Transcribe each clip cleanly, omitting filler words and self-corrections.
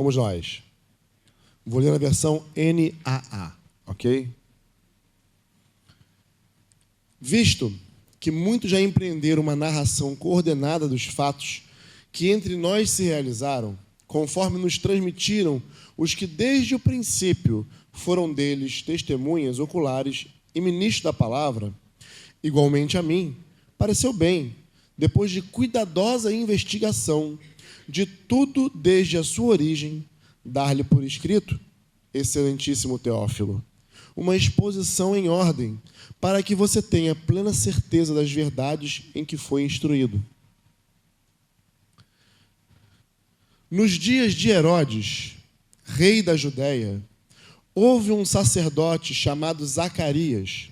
Vamos nós. Vou ler na versão NAA, ok? Visto que muitos já empreenderam uma narração coordenada dos fatos que entre nós se realizaram, conforme nos transmitiram os que desde o princípio foram deles testemunhas oculares e ministros da palavra, igualmente a mim, pareceu bem, depois de cuidadosa investigação de tudo desde a sua origem, dar-lhe por escrito, excelentíssimo Teófilo, uma exposição em ordem, para que você tenha plena certeza das verdades em que foi instruído. Nos dias de Herodes, rei da Judéia, houve um sacerdote chamado Zacarias,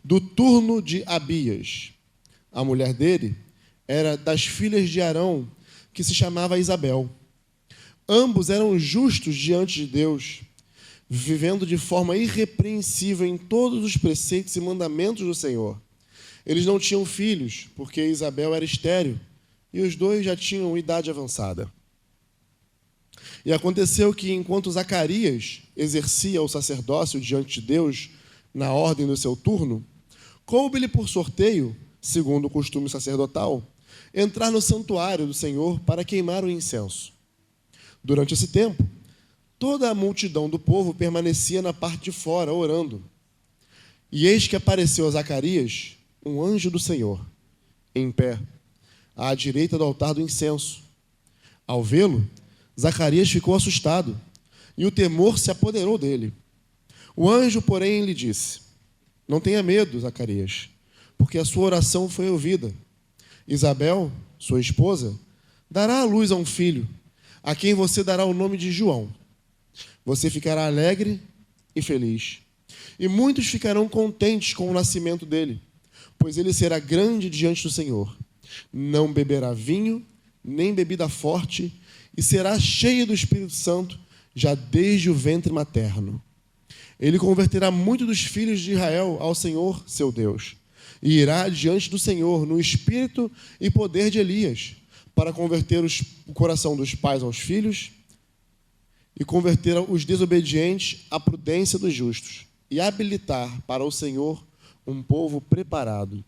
do turno de Abias. A mulher dele era das filhas de Arão, que se chamava Isabel. Ambos eram justos diante de Deus, vivendo de forma irrepreensível em todos os preceitos e mandamentos do Senhor. Eles não tinham filhos, porque Isabel era estéril, e os dois já tinham idade avançada. E aconteceu que, enquanto Zacarias exercia o sacerdócio diante de Deus, na ordem do seu turno, coube-lhe por sorteio, segundo o costume sacerdotal, entrar no santuário do Senhor para queimar o incenso. Durante esse tempo, toda a multidão do povo permanecia na parte de fora, orando. E eis que apareceu a Zacarias um anjo do Senhor, em pé, à direita do altar do incenso. Ao vê-lo, Zacarias ficou assustado, e o temor se apoderou dele. O anjo, porém, lhe disse: não tenha medo, Zacarias, porque a sua oração foi ouvida. Isabel, sua esposa, dará à luz a um filho, a quem você dará o nome de João. Você ficará alegre e feliz, e muitos ficarão contentes com o nascimento dele, pois ele será grande diante do Senhor. Não beberá vinho, nem bebida forte, e será cheio do Espírito Santo, já desde o ventre materno. Ele converterá muitos dos filhos de Israel ao Senhor, seu Deus, e irá diante do Senhor no espírito e poder de Elias, para converter o coração dos pais aos filhos e converter os desobedientes à prudência dos justos, e habilitar para o Senhor um povo preparado.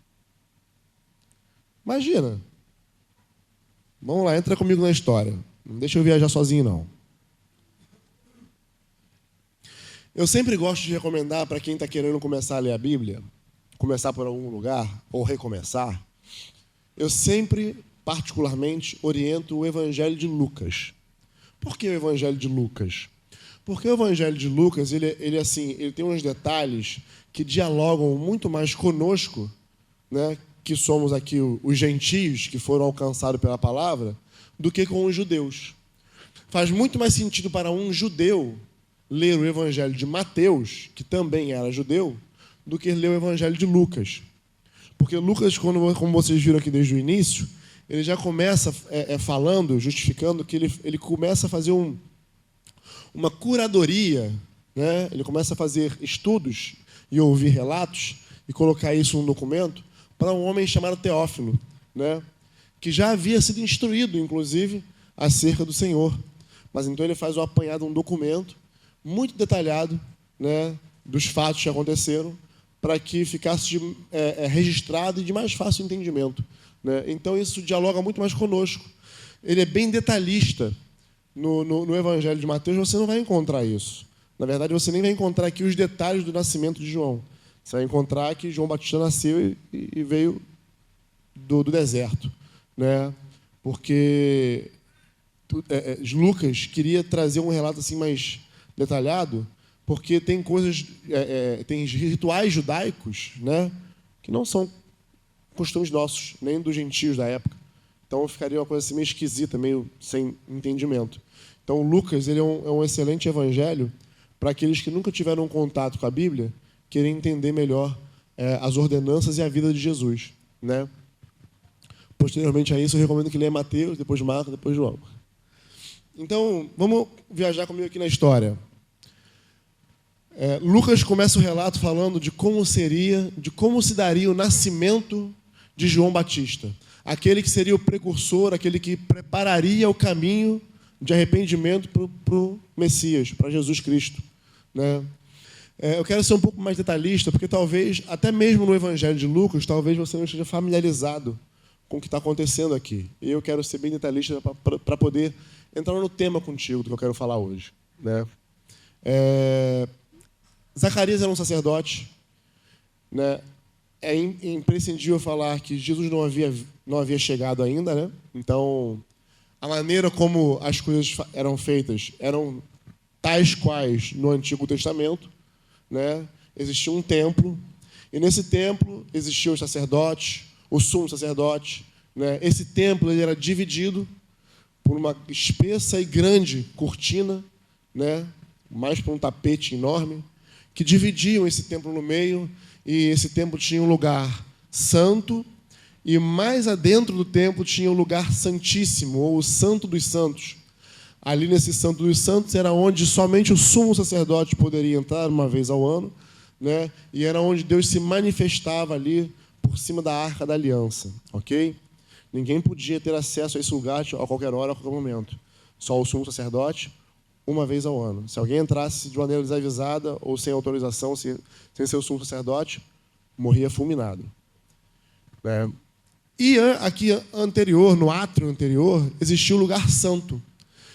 Imagina. Vamos lá, entra comigo na história. Não deixa eu viajar sozinho, não. Eu sempre gosto de recomendar para quem está querendo começar a ler a Bíblia, começar por algum lugar ou recomeçar, eu sempre, particularmente, oriento o Evangelho de Lucas. Por que o Evangelho de Lucas? Porque o Evangelho de Lucas, ele tem uns detalhes que dialogam muito mais conosco, né, que somos aqui os gentios que foram alcançados pela palavra, do que com os judeus. Faz muito mais sentido para um judeu ler o Evangelho de Mateus, que também era judeu, do que ler o Evangelho de Lucas. Porque Lucas, como vocês viram aqui desde o início, ele já começa falando, justificando que ele começa a fazer uma curadoria, né? Ele começa a fazer estudos e ouvir relatos e colocar isso num documento para um homem chamado Teófilo, né? Que já havia sido instruído, inclusive, acerca do Senhor. Mas então ele faz um apanhado, um documento muito detalhado, né, dos fatos que aconteceram, para que ficasse registrado e de mais fácil entendimento, né? Então isso dialoga muito mais conosco. Ele é bem detalhista. No Evangelho de Mateus você não vai encontrar isso. Na verdade, você nem vai encontrar aqui os detalhes do nascimento de João. Você vai encontrar que João Batista nasceu e veio do deserto, né? Porque Lucas queria trazer um relato assim mais detalhado, porque tem coisas, tem rituais judaicos, né, que não são costumes nossos, nem dos gentios da época. Então ficaria uma coisa assim meio esquisita, meio sem entendimento. Então Lucas, ele é um excelente evangelho para aqueles que nunca tiveram contato com a Bíblia, querem entender melhor as ordenanças e a vida de Jesus, né? Posteriormente a isso, eu recomendo que leia Mateus, depois Marcos, depois João. Então, vamos viajar comigo aqui na história. Lucas começa o relato falando de como se daria o nascimento de João Batista. Aquele que seria o precursor, aquele que prepararia o caminho, de arrependimento para o Messias, para Jesus Cristo, né? Eu quero ser um pouco mais detalhista, porque talvez, até mesmo no Evangelho de Lucas, talvez você não esteja familiarizado com o que está acontecendo aqui. E eu quero ser bem detalhista para poder entrar no tema contigo do que eu quero falar hoje, né? Zacarias era um sacerdote, né? É imprescindível falar que Jesus não havia chegado ainda, né? Então, a maneira como as coisas eram feitas eram tais quais no Antigo Testamento, né? Existia um templo, e nesse templo existiam os sacerdotes, o sumo sacerdote, né? Esse templo ele era dividido por uma espessa e grande cortina, né? Mais por um tapete enorme, que dividiam esse templo no meio, e esse templo tinha um lugar santo, e mais adentro do templo tinha o lugar santíssimo, ou o Santo dos Santos. Ali nesse Santo dos Santos era onde somente o sumo sacerdote poderia entrar uma vez ao ano, né? E era onde Deus se manifestava ali por cima da Arca da Aliança, ok? Ninguém podia ter acesso a esse lugar a qualquer hora, a qualquer momento. Só o sumo sacerdote, uma vez ao ano. Se alguém entrasse de maneira desavisada ou sem autorização, sem ser o sumo sacerdote, morria fulminado, né? E aqui anterior, no átrio anterior, existia o lugar santo.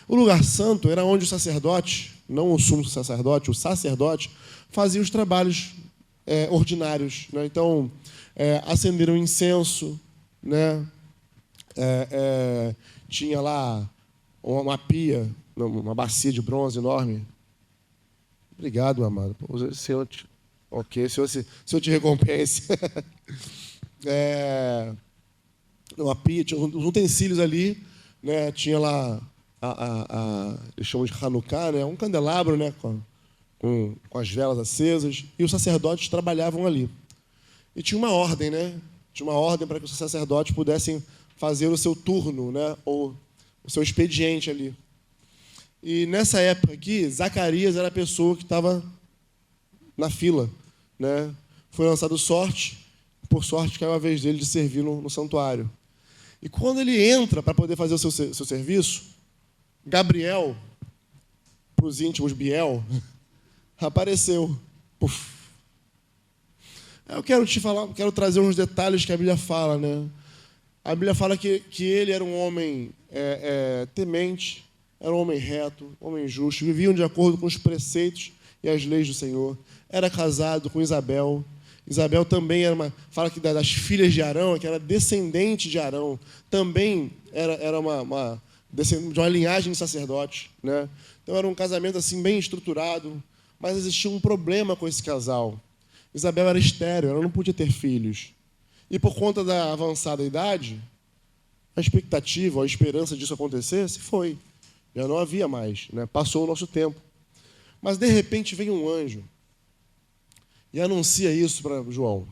O lugar santo era onde o sacerdote, não o sumo sacerdote, o sacerdote, fazia os trabalhos ordinários, né? Então, acenderam incenso, né? Tinha lá uma pia, uma bacia de bronze enorme. Obrigado, meu amado. O Senhor Senhor te recompense. Uma pia, tinha uns utensílios ali, né? Tinha lá eles chamam de Hanukkah, né? Um candelabro, né? Com as velas acesas, e os sacerdotes trabalhavam ali. E tinha uma ordem, né? Tinha uma ordem para que os sacerdotes pudessem fazer o seu turno, né? Ou o seu expediente ali. E nessa época aqui, Zacarias era a pessoa que estava na fila, né? Foi lançado sorte, por sorte caiu a vez dele de servir no santuário. E quando ele entra para poder fazer o seu serviço, Gabriel, para os íntimos Biel, apareceu. Puf. Eu quero trazer uns detalhes que a Bíblia fala, né? A Bíblia fala que ele era um homem temente, era um homem reto, um homem justo, viviam de acordo com os preceitos e as leis do Senhor. Era casado com Isabel. Isabel também fala que das filhas de Arão, que era descendente de Arão, também era de uma linhagem de sacerdote, né? Então era um casamento assim bem estruturado, mas existia um problema com esse casal. Isabel era estéril, ela não podia ter filhos. E por conta da avançada idade, a expectativa, a esperança disso acontecesse foi. Já não havia mais, né? Passou o nosso tempo. Mas de repente vem um anjo e anuncia isso para João.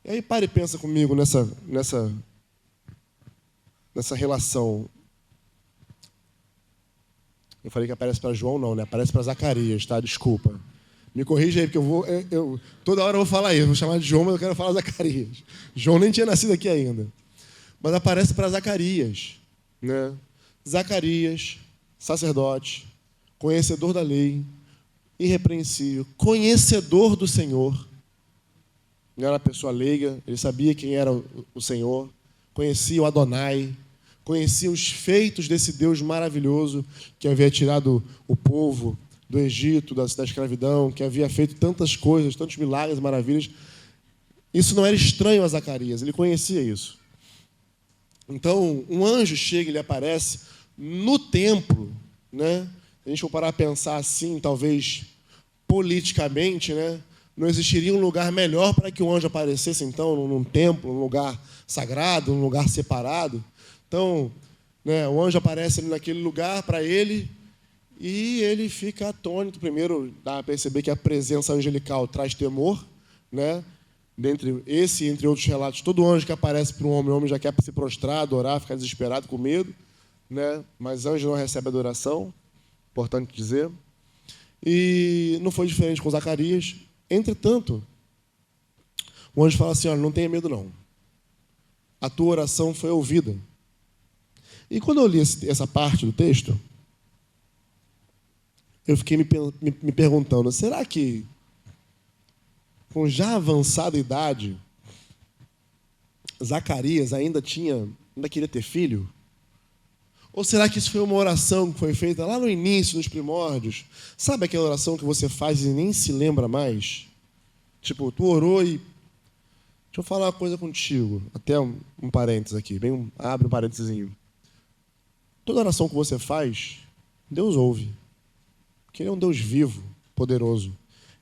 E aí para e pensa comigo nessa relação. Eu falei que aparece para João, não, né? Aparece para Zacarias, tá? Desculpa. Me corrija aí, porque toda hora eu vou falar isso. Vou chamar de João, mas eu quero falar Zacarias. João nem tinha nascido aqui ainda. Mas aparece para Zacarias, né? Zacarias, sacerdote, conhecedor da lei, irrepreensível, conhecedor do Senhor. Não era uma pessoa leiga, ele sabia quem era o Senhor, conhecia o Adonai, conhecia os feitos desse Deus maravilhoso que havia tirado o povo do Egito, da escravidão, que havia feito tantas coisas, tantos milagres, maravilhas. Isso não era estranho a Zacarias, ele conhecia isso. Então, um anjo chega e lhe aparece no templo, né? Se a gente for parar a pensar assim, talvez politicamente, né? Não existiria um lugar melhor para que o anjo aparecesse, então, num templo, num lugar sagrado, num lugar separado. Então, né, o anjo aparece ali naquele lugar para ele e ele fica atônito. Primeiro, dá a perceber que a presença angelical traz temor, né? Dentre esse e entre outros relatos, todo anjo que aparece para um homem, o homem já quer se prostrar, adorar, ficar desesperado, com medo, né? Mas anjo não recebe adoração, importante dizer. E não foi diferente com Zacarias. Entretanto, o anjo fala assim: olha, não tenha medo não. A tua oração foi ouvida. E quando eu li essa parte do texto, eu fiquei me perguntando, será que, com já avançada idade, Zacarias ainda queria ter filho? Ou será que isso foi uma oração que foi feita lá no início, nos primórdios? Sabe aquela oração que você faz e nem se lembra mais? Tipo, tu orou e... Deixa eu falar uma coisa contigo. Até um parênteses aqui. Abre um parênteses. Toda oração que você faz, Deus ouve. Porque Ele é um Deus vivo, poderoso.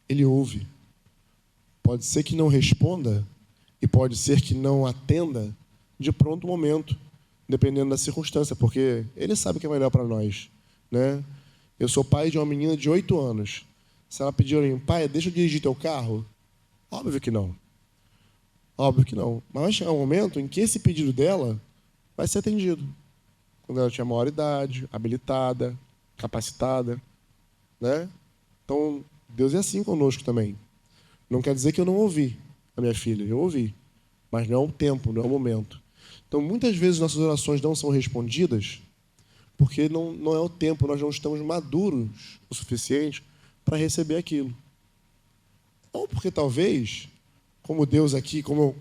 Ele ouve. Pode ser que não responda e pode ser que não atenda de pronto momento, dependendo da circunstância, porque Ele sabe o que é melhor para nós, né? Eu sou pai de uma menina de 8 anos. Se ela pedir a mim, pai, deixa eu dirigir teu carro? Óbvio que não. Óbvio que não. Mas vai chegar um momento em que esse pedido dela vai ser atendido. Quando ela tiver maior idade, habilitada, capacitada, né? Então, Deus é assim conosco também. Não quer dizer que eu não ouvi a minha filha. Eu ouvi. Mas não é o tempo, não é o momento. Então, muitas vezes nossas orações não são respondidas porque não é o tempo, nós não estamos maduros o suficiente para receber aquilo. Ou porque talvez, como Deus aqui, como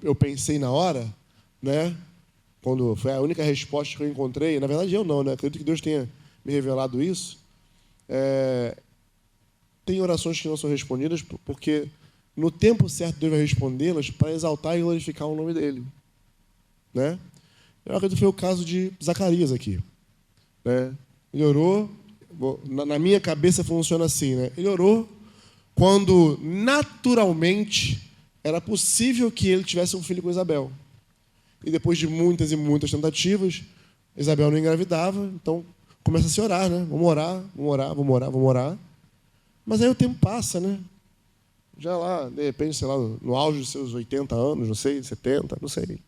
eu pensei na hora, né? Quando foi a única resposta que eu encontrei, na verdade eu não, né? Acredito que Deus tenha me revelado isso. Tem orações que não são respondidas porque no tempo certo Deus vai respondê-las para exaltar e glorificar o nome dele, né? Eu acredito que foi o caso de Zacarias aqui, né? Ele orou, na minha cabeça funciona assim, né? Ele orou quando naturalmente era possível que ele tivesse um filho com Isabel. E depois de muitas e muitas tentativas, Isabel não engravidava, então começa a se orar, né? Vamos orar. Mas aí o tempo passa, né? Já lá, de repente, sei lá, no auge dos seus 80 anos, não sei, 70, não sei.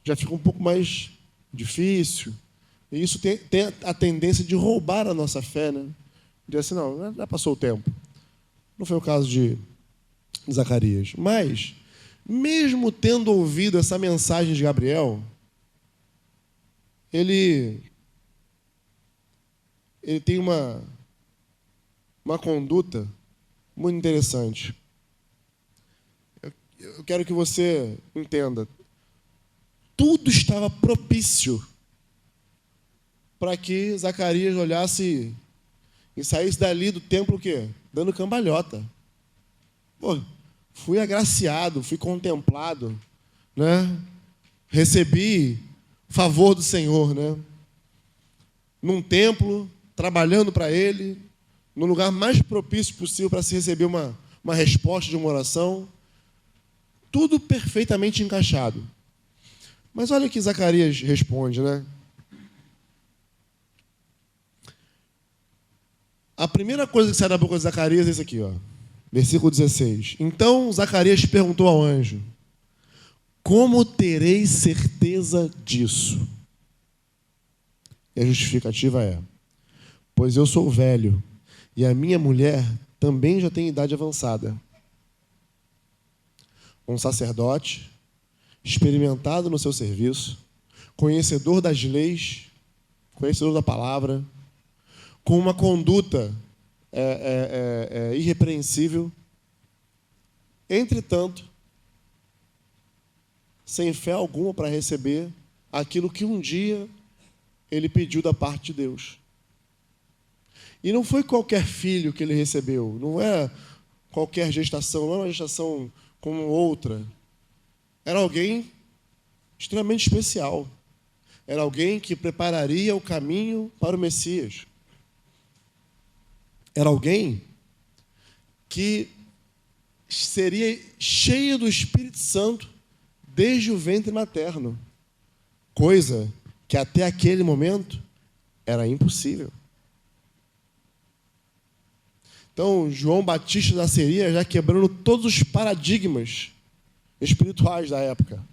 Já fica um pouco mais difícil. E isso tem a tendência de roubar a nossa fé, né? De assim, não, já passou o tempo. Não foi o caso de Zacarias. Mas, mesmo tendo ouvido essa mensagem de Gabriel, ele tem uma conduta muito interessante. Eu quero que você entenda. Tudo estava propício para que Zacarias olhasse e saísse dali do templo o quê? Dando cambalhota. Pô, fui agraciado, fui contemplado, né? Recebi favor do Senhor, né? Num templo, trabalhando para Ele, no lugar mais propício possível para se receber uma resposta de uma oração. Tudo perfeitamente encaixado. Mas olha o que Zacarias responde, né? A primeira coisa que sai da boca de Zacarias é isso aqui, ó. Versículo 16. Então Zacarias perguntou ao anjo: como terei certeza disso? E a justificativa é: pois eu sou velho e a minha mulher também já tem idade avançada. Um sacerdote, experimentado no seu serviço, conhecedor das leis, conhecedor da palavra, com uma conduta irrepreensível, entretanto, sem fé alguma para receber aquilo que um dia ele pediu da parte de Deus. E não foi qualquer filho que ele recebeu, não é qualquer gestação, não é uma gestação como outra. Era alguém extremamente especial. Era alguém que prepararia o caminho para o Messias. Era alguém que seria cheio do Espírito Santo desde o ventre materno, coisa que até aquele momento era impossível. Então, João Batista nasceria já quebrando todos os paradigmas espirituais da época.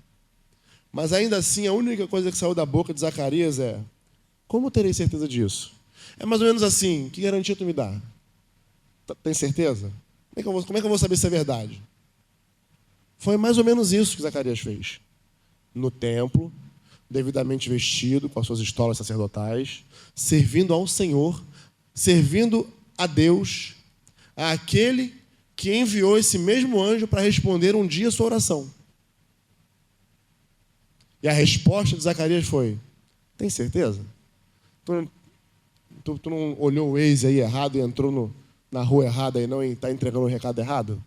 Mas ainda assim, a única coisa que saiu da boca de Zacarias é: como terei certeza disso? É mais ou menos assim: que garantia tu me dá? Tem certeza? Como é que eu vou saber se é verdade? Foi mais ou menos isso que Zacarias fez. No templo, devidamente vestido, com as suas estolas sacerdotais, servindo ao Senhor, servindo a Deus, àquele que enviou esse mesmo anjo para responder um dia a sua oração. E a resposta de Zacarias foi: tem certeza? Tu não olhou o Waze aí errado e entrou na rua errada e não está entregando o recado errado?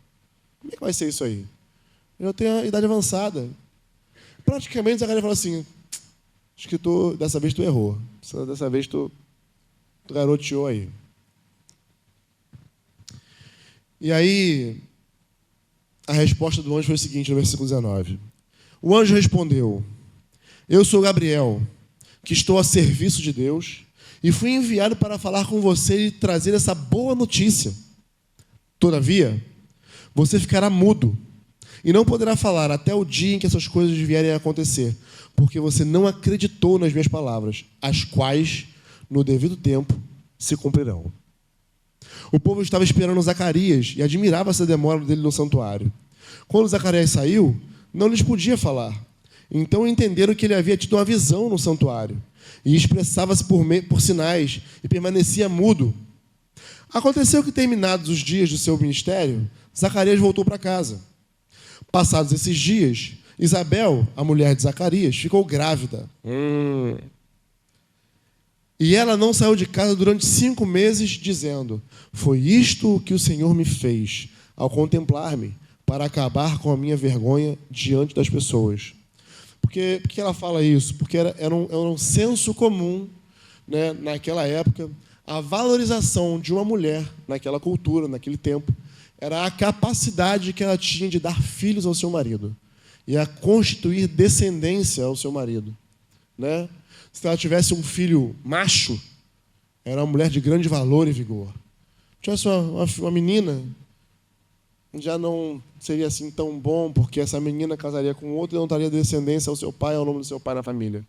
Como é que vai ser isso aí? Eu tenho a idade avançada. Praticamente Zacarias falou assim: acho que dessa vez tu errou. Dessa vez tu garoteou aí. E aí, a resposta do anjo foi o seguinte, no versículo 19. O anjo respondeu: eu sou Gabriel, que estou a serviço de Deus, e fui enviado para falar com você e trazer essa boa notícia. Todavia, você ficará mudo e não poderá falar até o dia em que essas coisas vierem a acontecer, porque você não acreditou nas minhas palavras, as quais, no devido tempo, se cumprirão. O povo estava esperando Zacarias e admirava essa demora dele no santuário. Quando Zacarias saiu, não lhes podia falar. Então entenderam que ele havia tido uma visão no santuário e expressava-se por sinais e permanecia mudo. Aconteceu que, terminados os dias do seu ministério, Zacarias voltou para casa. Passados esses dias, Isabel, a mulher de Zacarias, ficou grávida. E ela não saiu de casa durante 5 meses, dizendo: foi isto o que o Senhor me fez, ao contemplar-me, para acabar com a minha vergonha diante das pessoas. Por que ela fala isso? Porque era um senso comum, né, naquela época. A valorização de uma mulher, naquela cultura, naquele tempo, era a capacidade que ela tinha de dar filhos ao seu marido e a constituir descendência ao seu marido, né? Se ela tivesse um filho macho, era uma mulher de grande valor e vigor. Se tivesse uma menina, já não seria assim tão bom, porque essa menina casaria com outro e não daria descendência ao seu pai, ao nome do seu pai na família.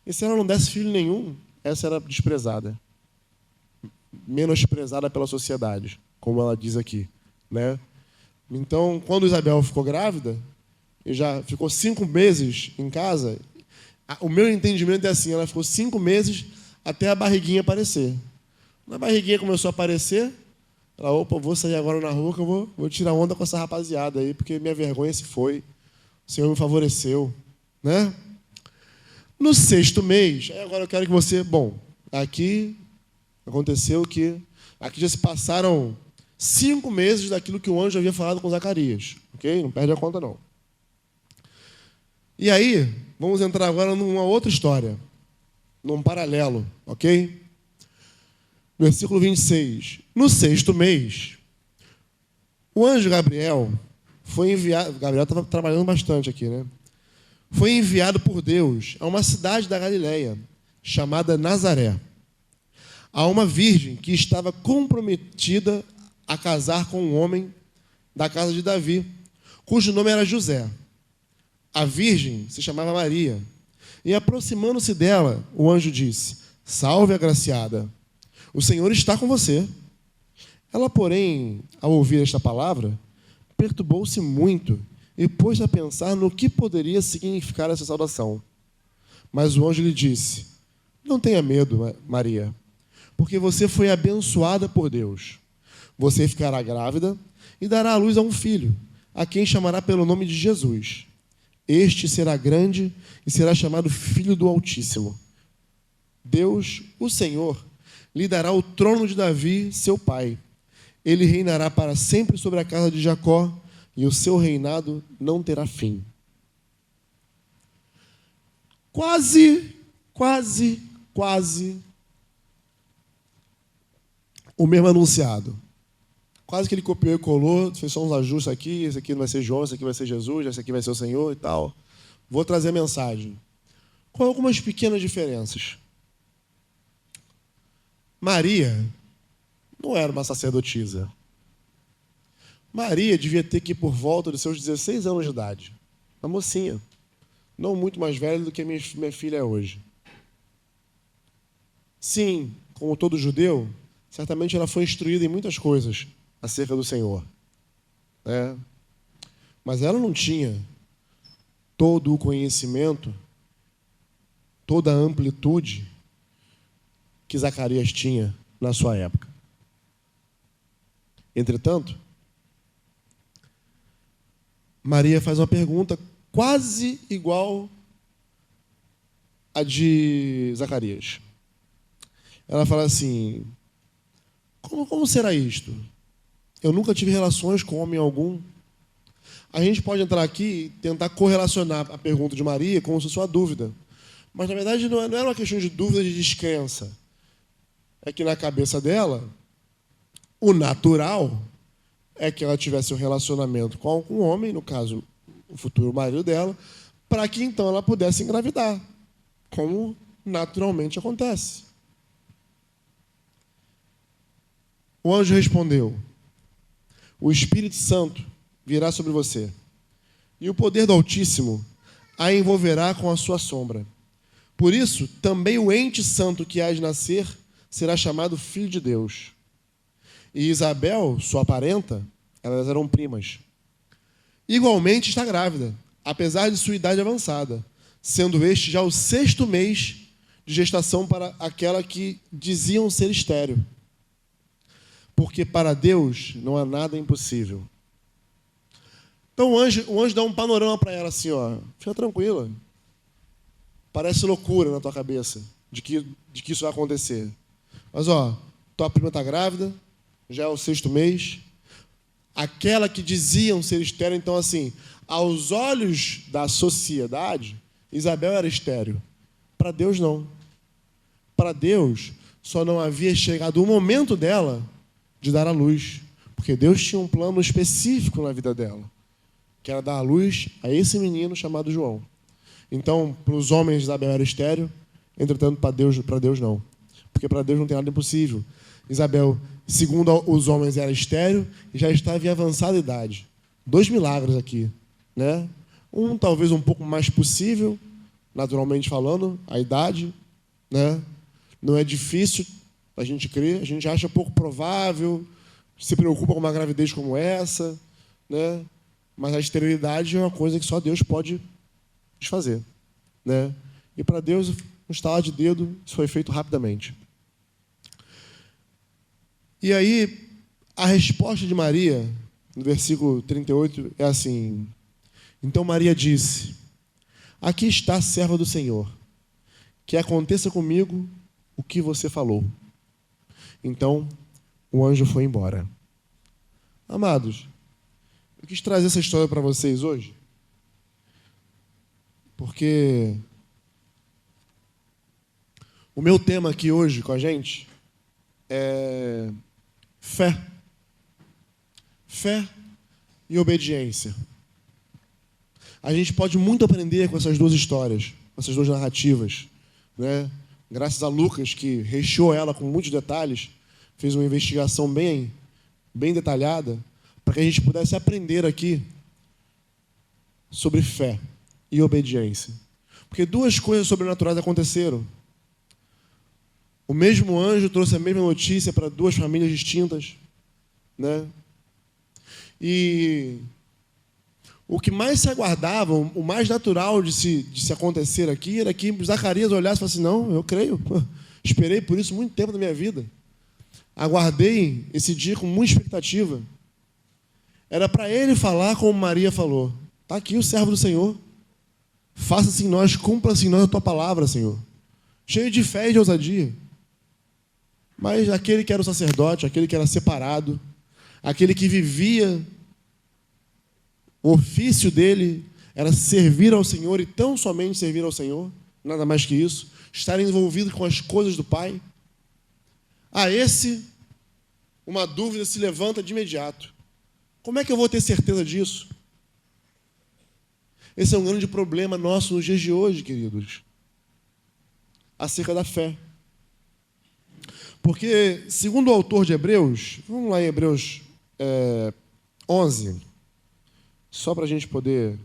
E se ela não desse filho nenhum, essa era desprezada, menosprezada pela sociedade, como ela diz aqui, né? Então, quando Isabel ficou grávida, e já ficou 5 meses em casa, o meu entendimento é assim: ela ficou 5 meses até a barriguinha aparecer. Quando a barriguinha começou a aparecer, ela: opa, vou sair agora na rua, que eu vou tirar onda com essa rapaziada aí, porque minha vergonha se foi. O Senhor me favoreceu, né? No 6º mês, agora eu quero que você... Bom, aqui aconteceu que... Aqui já se passaram 5 meses daquilo que o anjo havia falado com Zacarias. Ok? Não perde a conta, não. E aí, vamos entrar agora numa outra história, num paralelo, ok? Versículo 26. No 6º mês, o anjo Gabriel foi enviado... Gabriel estava trabalhando bastante aqui, né? Foi enviado por Deus a uma cidade da Galileia, chamada Nazaré, a uma virgem que estava comprometida a casar com um homem da casa de Davi, cujo nome era José. A virgem se chamava Maria. E, aproximando-se dela, o anjo disse: salve, agraciada, o Senhor está com você. Ela, porém, ao ouvir esta palavra, perturbou-se muito e pôs a pensar no que poderia significar essa saudação. Mas o anjo lhe disse: não tenha medo, Maria, porque você foi abençoada por Deus. Você ficará grávida e dará à luz a um filho, a quem chamará pelo nome de Jesus. Este será grande e será chamado Filho do Altíssimo. Deus, o Senhor, lhe dará o trono de Davi, seu pai. Ele reinará para sempre sobre a casa de Jacó, e o seu reinado não terá fim. Quase o mesmo anunciado. Quase que ele copiou e colou, fez só uns ajustes aqui, esse aqui não vai ser João, esse aqui vai ser Jesus, esse aqui vai ser o Senhor e tal. Vou trazer a mensagem, com algumas pequenas diferenças. Maria não era uma sacerdotisa. Maria devia ter que ir por volta dos seus 16 anos de idade. Uma mocinha, não muito mais velha do que a minha filha é hoje. Sim, como todo judeu, certamente ela foi instruída em muitas coisas acerca do Senhor, né? Mas ela não tinha todo o conhecimento toda a amplitude que Zacarias tinha na sua época. Entretanto, Maria faz uma pergunta quase igual à de Zacarias. Ela fala assim: como será isto? Eu nunca tive relações com homem algum. A gente pode entrar aqui e tentar correlacionar a pergunta de Maria como se fosse uma dúvida. Mas, na verdade, não era uma questão de dúvida, de descrença. É que, na cabeça dela, o natural é que ela tivesse um relacionamento com um homem, no caso, o futuro marido dela, para que, então, ela pudesse engravidar, como naturalmente acontece. O anjo respondeu: o Espírito Santo virá sobre você, e o poder do Altíssimo a envolverá com a sua sombra. Por isso, também o ente santo que há de nascer será chamado Filho de Deus. E Isabel, sua parenta, elas eram primas, igualmente está grávida, apesar de sua idade avançada, sendo este já o 6º mês de gestação para aquela que diziam ser estéril. Porque para Deus não há nada impossível. Então o anjo dá um panorama para ela assim, ó, fica tranquila. Parece loucura na tua cabeça de que isso vai acontecer. Mas, ó, tua prima está grávida, já é o 6º mês. Aquela que diziam ser estéril, então, assim, aos olhos da sociedade, Isabel era estéril. Para Deus, não. Para Deus, só não havia chegado o momento dela de dar à luz. Porque Deus tinha um plano específico na vida dela, que era dar à luz a esse menino chamado João. Então, para os homens, Isabel era estéril, entretanto, para Deus não. Porque para Deus não tem nada impossível. Isabel, segundo os homens, era estéril e já estava em avançada idade. 2 milagres aqui, né? Um talvez um pouco mais possível, naturalmente falando, a idade, né? Não é difícil a gente crer, a gente acha pouco provável, se preocupa com uma gravidez como essa, né? Mas a esterilidade é uma coisa que só Deus pode desfazer, né? E para Deus, um estalar de dedo, isso foi feito rapidamente. E aí, a resposta de Maria, no versículo 38, é assim: então Maria disse: aqui está a serva do Senhor, que aconteça comigo o que você falou. Então, o anjo foi embora. Amados, eu quis trazer essa história para vocês hoje, porque o meu tema aqui hoje com a gente é fé. Fé e obediência. A gente pode muito aprender com essas 2 histórias, com essas 2 narrativas, né? Graças a Lucas, que recheou ela com muitos detalhes, fez uma investigação bem detalhada, para que a gente pudesse aprender aqui sobre fé e obediência. Porque 2 coisas sobrenaturais aconteceram. O mesmo anjo trouxe a mesma notícia para 2 famílias distintas, né? E o que mais se aguardava, o mais natural de se acontecer aqui, era que Zacarias olhasse e falasse: não, eu creio. Esperei por isso muito tempo da minha vida. Aguardei esse dia com muita expectativa. Era para ele falar como Maria falou: está aqui o servo do Senhor. Faça-se em nós, cumpra-se em nós a tua palavra, Senhor. Cheio de fé e de ousadia. Mas aquele que era o sacerdote, aquele que era separado, aquele que vivia, o ofício dele era servir ao Senhor e tão somente servir ao Senhor, nada mais que isso, estar envolvido com as coisas do Pai. A esse, uma dúvida se levanta de imediato: como é que eu vou ter certeza disso? Esse é um grande problema nosso nos dias de hoje, queridos, acerca da fé. Porque, segundo o autor de Hebreus, vamos lá em Hebreus 11, só para a gente poder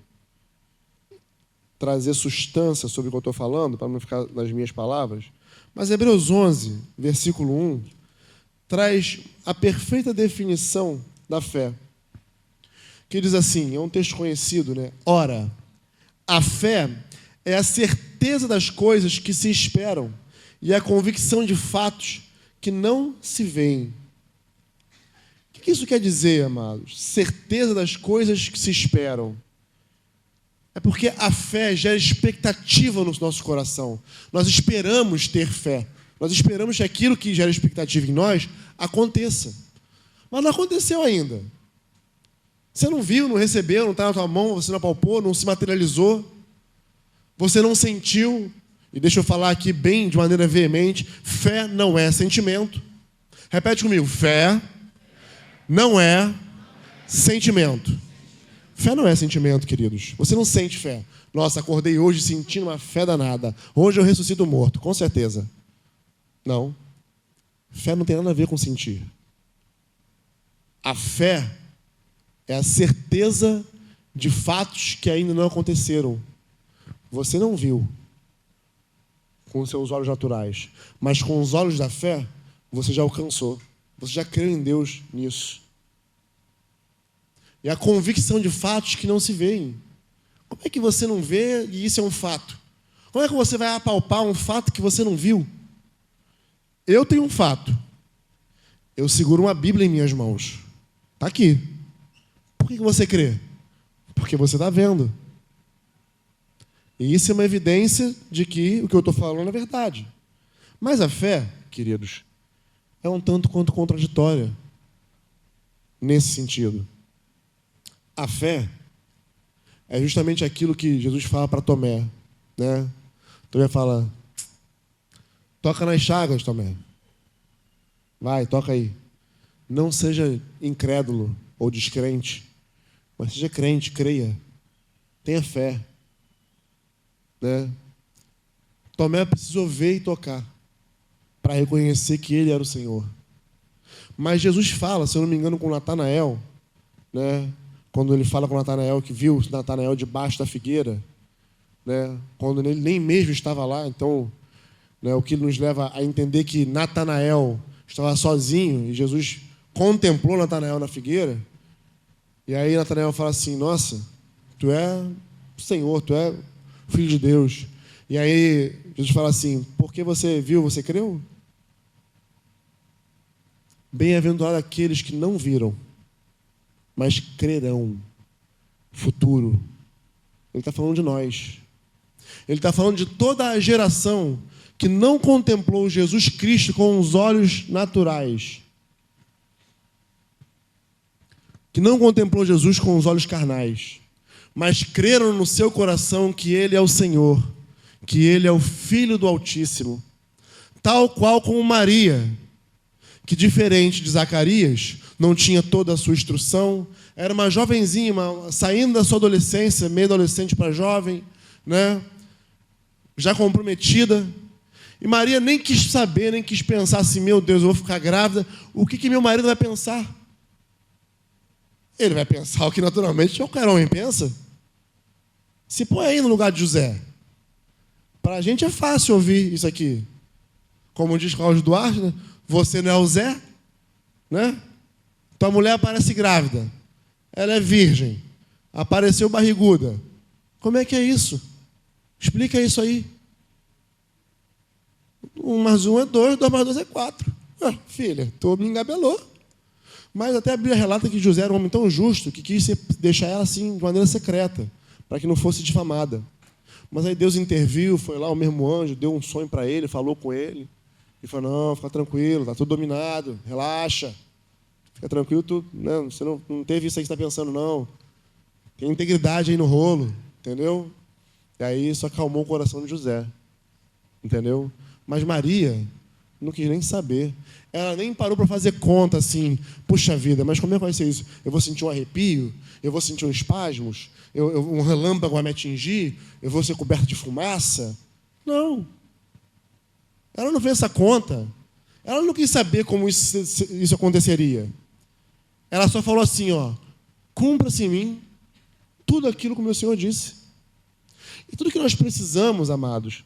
trazer sustância sobre o que eu estou falando, para não ficar nas minhas palavras. Mas Hebreus 11, versículo 1, traz a perfeita definição da fé. Que diz assim, é um texto conhecido, né? Ora, a fé é a certeza certeza das coisas que se esperam e a convicção de fatos que não se veem. O que isso quer dizer, amados? Certeza das coisas que se esperam. É porque a fé gera expectativa no nosso coração. Nós esperamos ter fé. Nós esperamos que aquilo que gera expectativa em nós aconteça. Mas não aconteceu ainda. Você não viu, não recebeu, não está na tua mão, você não apalpou, não se materializou. Você não sentiu. E deixa eu falar aqui bem de maneira veemente, fé não é sentimento. Repete comigo, fé não é sentimento. Fé não é sentimento, queridos. Você não sente fé. Nossa, acordei hoje sentindo uma fé danada. Hoje eu ressuscito morto, com certeza. Não. Fé não tem nada a ver com sentir. A fé é a certeza de fatos que ainda não aconteceram. Você não viu com os seus olhos naturais, mas com os olhos da fé, você já alcançou. Você já creu em Deus nisso. E a convicção de fatos que não se veem. Como é que você não vê e isso é um fato? Como é que você vai apalpar um fato que você não viu? Eu tenho um fato. Eu seguro uma Bíblia em minhas mãos. Está aqui. Por que você crê? Porque você está vendo. E isso é uma evidência de que o que eu estou falando é verdade. Mas a fé, queridos, é um tanto quanto contraditória nesse sentido. A fé é justamente aquilo que Jesus fala para Tomé, né? Tomé fala, toca nas chagas, Tomé. Vai, toca aí. Não seja incrédulo ou descrente, mas seja crente, creia. Tenha fé. Né? Tomé precisou ver e tocar para reconhecer que ele era o Senhor. Mas Jesus fala, se eu não me engano, com Natanael, né? Quando ele fala com Natanael, que viu Natanael debaixo da figueira, né? Quando ele nem mesmo estava lá, então, né, o que nos leva a entender que Natanael estava sozinho e Jesus contemplou Natanael na figueira. E aí Natanael fala assim, nossa, tu é o Senhor, tu é Filho de Deus. E aí Jesus fala assim, porque você viu, você creu? Bem-aventurado aqueles que não viram, mas crerão. Futuro. Ele está falando de nós. Ele está falando de toda a geração que não contemplou Jesus Cristo com os olhos naturais. Que não contemplou Jesus com os olhos carnais. Mas creram no seu coração que Ele é o Senhor, que Ele é o Filho do Altíssimo. Tal qual como Maria, que diferente de Zacarias, não tinha toda a sua instrução, era uma jovenzinha, saindo da sua adolescência, meio adolescente para jovem, né? Já comprometida. E Maria nem quis saber, nem quis pensar assim, meu Deus, eu vou ficar grávida, o que meu marido vai pensar? Ele vai pensar o que naturalmente qualquer homem pensa. Se põe aí no lugar de José. Para a gente é fácil ouvir isso aqui. Como diz Cláudio Duarte, né? Você não é o Zé, né? Tua mulher aparece grávida. Ela é virgem. Apareceu barriguda. Como é que é isso? Explica isso aí. 1 mais 1 é 2, 2 mais 2 é 4. Filha, tu me engabelou. Mas até a Bíblia relata que José era um homem tão justo que quis deixar ela assim de maneira secreta, para que não fosse difamada. Mas aí Deus interviu, foi lá o mesmo anjo, deu um sonho para ele, falou com ele. E falou, não, fica tranquilo, está tudo dominado, relaxa. Fica tranquilo, você não teve isso aí que você está pensando, não. Tem integridade aí no rolo, entendeu? E aí isso acalmou o coração de José, entendeu? Mas Maria não quis nem saber. Ela nem parou para fazer conta assim, puxa vida, mas como é que vai ser isso? Eu vou sentir um arrepio? Eu vou sentir um espasmos? Um relâmpago vai me atingir? Eu vou ser coberto de fumaça? Não. Ela não fez essa conta. Ela não quis saber como isso aconteceria. Ela só falou assim, cumpra-se em mim tudo aquilo que o meu Senhor disse. E tudo que nós precisamos, amados,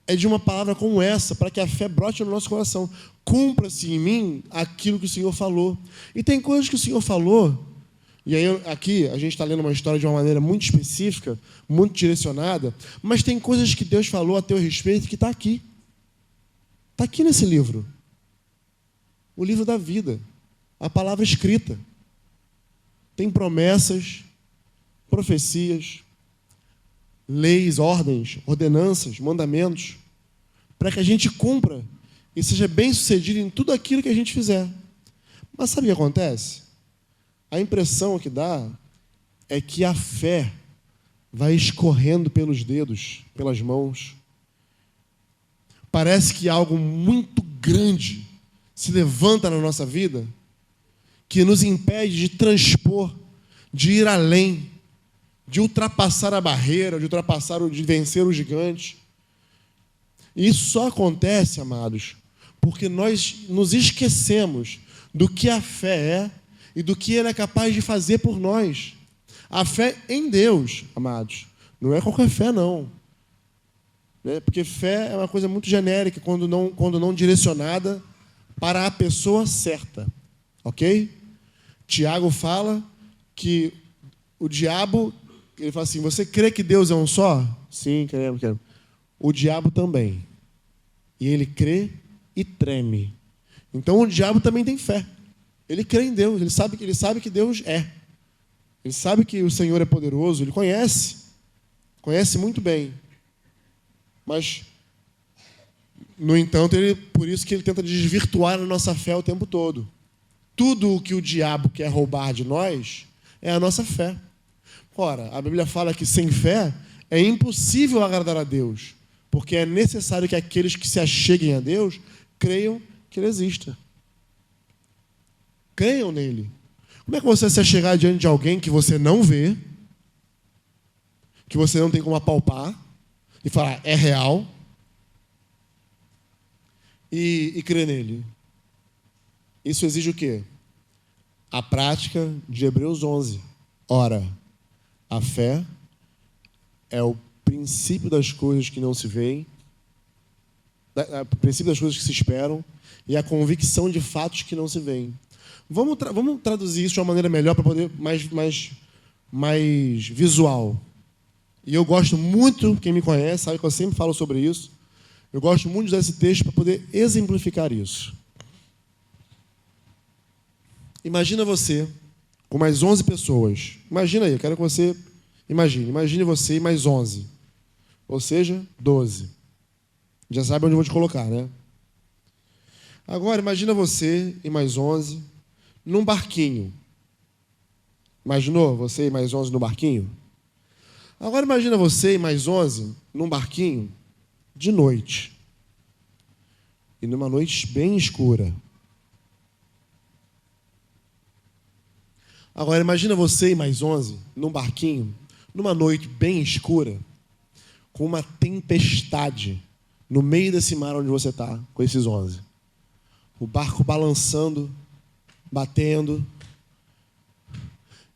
é de uma palavra como essa, para que a fé brote no nosso coração. Cumpra-se em mim aquilo que o Senhor falou. E tem coisas que o Senhor falou E aí, aqui, a gente está lendo uma história de uma maneira muito específica, muito direcionada, mas tem coisas que Deus falou a teu respeito que está aqui. Está aqui nesse livro. O livro da vida. A palavra escrita. Tem promessas, profecias, leis, ordens, ordenanças, mandamentos, para que a gente cumpra e seja bem-sucedido em tudo aquilo que a gente fizer. Mas sabe o que acontece? A impressão que dá é que a fé vai escorrendo pelos dedos, pelas mãos. Parece que algo muito grande se levanta na nossa vida que nos impede de transpor, de ir além, de ultrapassar a barreira, de vencer o gigante. E isso só acontece, amados, porque nós nos esquecemos do que a fé é e do que Ele é capaz de fazer por nós. A fé em Deus, amados, não é qualquer fé, não. Porque fé é uma coisa muito genérica, quando não direcionada para a pessoa certa. Ok? Tiago fala que o diabo, ele fala assim, você crê que Deus é um só? Sim, queremos. O diabo também. E ele crê e treme. Então o diabo também tem fé. Ele crê em Deus, ele sabe que Deus é. Ele sabe que o Senhor é poderoso, ele conhece muito bem. Mas, no entanto, por isso que ele tenta desvirtuar a nossa fé o tempo todo. Tudo o que o diabo quer roubar de nós é a nossa fé. Ora, a Bíblia fala que sem fé é impossível agradar a Deus, porque é necessário que aqueles que se acheguem a Deus creiam que Ele exista. Creiam nele. Como é que você vai se achegar diante de alguém que você não vê, que você não tem como apalpar, e falar, é real, e crer nele? Isso exige o quê? A prática de Hebreus 11. Ora, a fé é o princípio das coisas que não se veem, o princípio das coisas que se esperam, e a convicção de fatos que não se veem. Vamos traduzir isso de uma maneira melhor, para poder mais visual. E eu gosto muito, quem me conhece sabe que eu sempre falo sobre isso, eu gosto muito de usar esse texto para poder exemplificar isso. Imagina você com mais 11 pessoas. Imagina aí, eu quero que você imagine. Imagine você e mais 11. Ou seja, 12. Já sabe onde eu vou te colocar, né? Agora, imagina você e mais 11 num barquinho. Imaginou você e mais 11 no barquinho? Agora imagina você e mais 11 num barquinho de noite. E numa noite bem escura. Agora imagina você e mais 11 num barquinho, numa noite bem escura, com uma tempestade no meio desse mar onde você está, com esses 11. O barco balançando, batendo.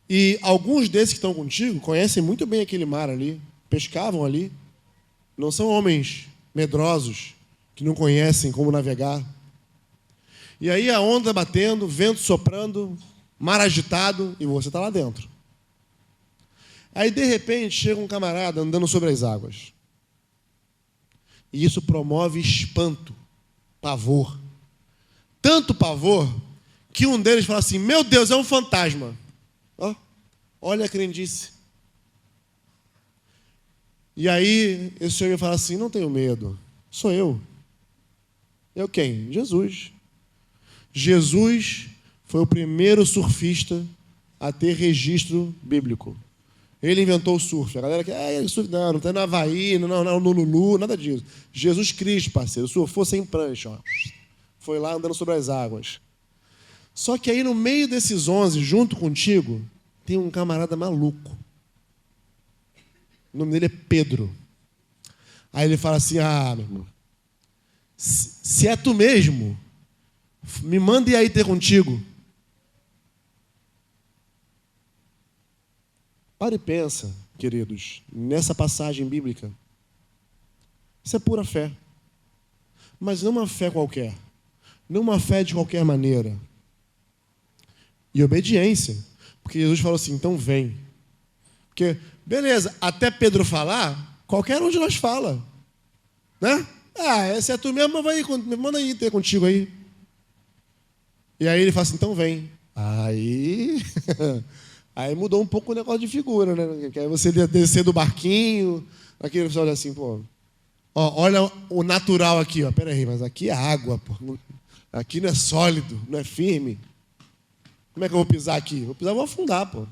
E alguns desses que estão contigo conhecem muito bem aquele mar ali, pescavam ali. Não são homens medrosos que não conhecem como navegar. E aí a onda batendo, vento soprando, mar agitado, e você está lá dentro. Aí, de repente, chega um camarada andando sobre as águas. E isso promove espanto, pavor. Tanto pavor que um deles fala assim, meu Deus, é um fantasma. Olha a crendice. E aí, esse homem fala assim, não tenho medo, sou eu. Eu quem? Jesus. Jesus foi o primeiro surfista a ter registro bíblico. Ele inventou o surf. A galera que não está no Havaí, não no Lulu, nada disso. Jesus Cristo, parceiro, surfou sem prancha. Ó. Foi lá andando sobre as águas. Só que aí no meio desses 11, junto contigo, tem um camarada maluco. O nome dele é Pedro. Aí ele fala assim, meu irmão, se é tu mesmo, me manda ir aí ter contigo. Para e pensa, queridos, nessa passagem bíblica. Isso é pura fé. Mas não uma fé qualquer. Não uma fé de qualquer maneira. E obediência. Porque Jesus falou assim, então vem. Porque, beleza, até Pedro falar, qualquer um de nós fala. Né? Essa é tu mesmo, vai aí, manda aí ter contigo aí. E aí ele fala assim, então vem. Aí mudou um pouco o negócio de figura, né? Que aí você descer do barquinho, aquele pessoal olha assim, pô, ó, olha o natural aqui, ó. Pera aí, mas aqui é água, pô. Aqui não é sólido, não é firme. Como é que eu vou pisar aqui? Vou afundar, pô.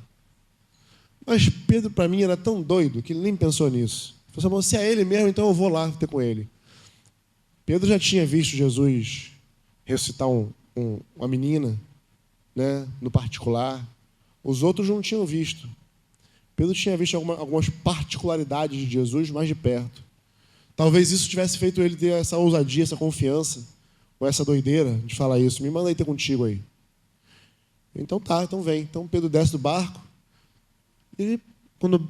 Mas Pedro, para mim, era tão doido que ele nem pensou nisso. Ele falou assim, se é ele mesmo, então eu vou lá ter com ele. Pedro já tinha visto Jesus ressuscitar uma menina, né, no particular. Os outros não tinham visto. Pedro tinha visto algumas particularidades de Jesus mais de perto. Talvez isso tivesse feito ele ter essa ousadia, essa confiança, ou essa doideira de falar isso. Me manda aí ter contigo aí. Então tá, então vem. Então Pedro desce do barco e quando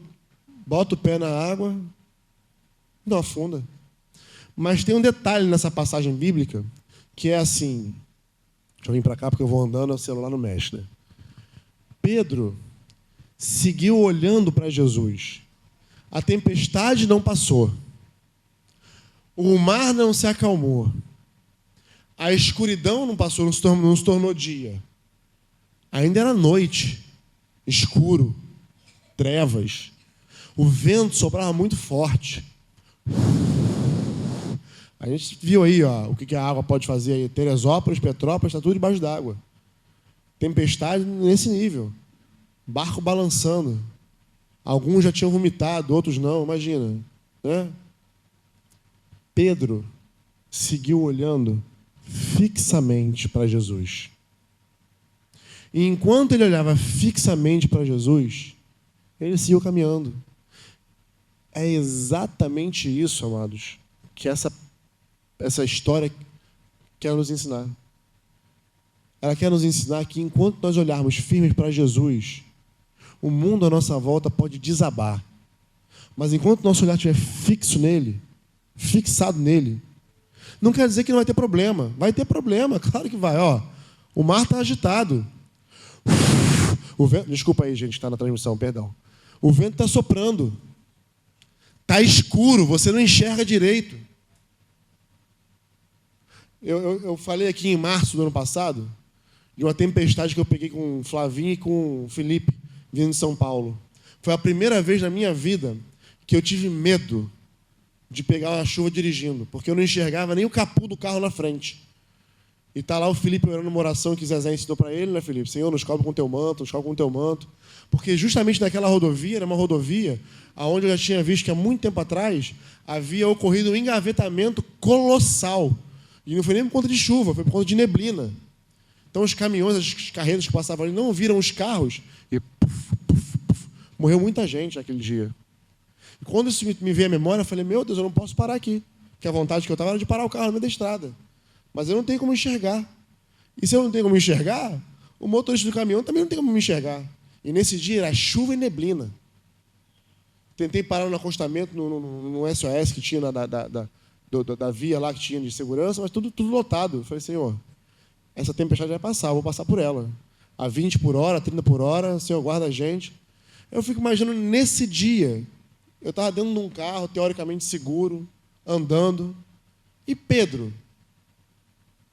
bota o pé na água, não afunda. Mas tem um detalhe nessa passagem bíblica que é assim. Deixa eu vir para cá porque eu vou andando, o celular não mexe, né? Pedro seguiu olhando para Jesus. A tempestade não passou. O mar não se acalmou. A escuridão não passou, não se tornou dia. Ainda era noite, escuro, trevas. O vento soprava muito forte. A gente viu aí, ó, o que a água pode fazer aí. Teresópolis, Petrópolis, está tudo debaixo d'água. Tempestade nesse nível. Barco balançando. Alguns já tinham vomitado, outros não, imagina. Né? Pedro seguiu olhando fixamente para Jesus. E enquanto ele olhava fixamente para Jesus, ele seguiu caminhando. É exatamente isso, amados, que essa história quer nos ensinar. Ela quer nos ensinar que enquanto nós olharmos firmes para Jesus, o mundo à nossa volta pode desabar. Mas enquanto nosso olhar estiver fixo nele, fixado nele, não quer dizer que não vai ter problema. Vai ter problema, claro que vai. Ó, o mar está agitado. O vento, desculpa aí, gente, está na transmissão, perdão. O vento está soprando. Está escuro, você não enxerga direito. Eu falei aqui em março do ano passado de uma tempestade que eu peguei com o Flavinho e com o Felipe, vindo de São Paulo. Foi a primeira vez na minha vida que eu tive medo de pegar uma chuva dirigindo, porque eu não enxergava nem o capô do carro na frente. E está lá o Felipe orando uma oração que Zezé ensinou para ele, né, Felipe? Senhor, nos cobre com teu manto, nos cobre com teu manto. Porque justamente naquela rodovia, era uma rodovia onde eu já tinha visto que há muito tempo atrás havia ocorrido um engavetamento colossal. E não foi nem por conta de chuva, foi por conta de neblina. Então os caminhões, as carretas que passavam ali não viram os carros e morreu muita gente naquele dia. E quando isso me veio à memória, eu falei, meu Deus, eu não posso parar aqui. Porque a vontade que eu estava era de parar o carro no meio da estrada. Mas eu não tenho como enxergar. E se eu não tenho como enxergar, o motorista do caminhão também não tem como me enxergar. E nesse dia era chuva e neblina. Tentei parar no acostamento, no SOS que tinha da via lá que tinha de segurança, mas tudo lotado. Eu falei, Senhor, essa tempestade vai passar, eu vou passar por ela. A 20 por hora, 30 por hora, Senhor, guarda a gente. Eu fico imaginando nesse dia, eu estava dentro de um carro, teoricamente seguro, andando, e Pedro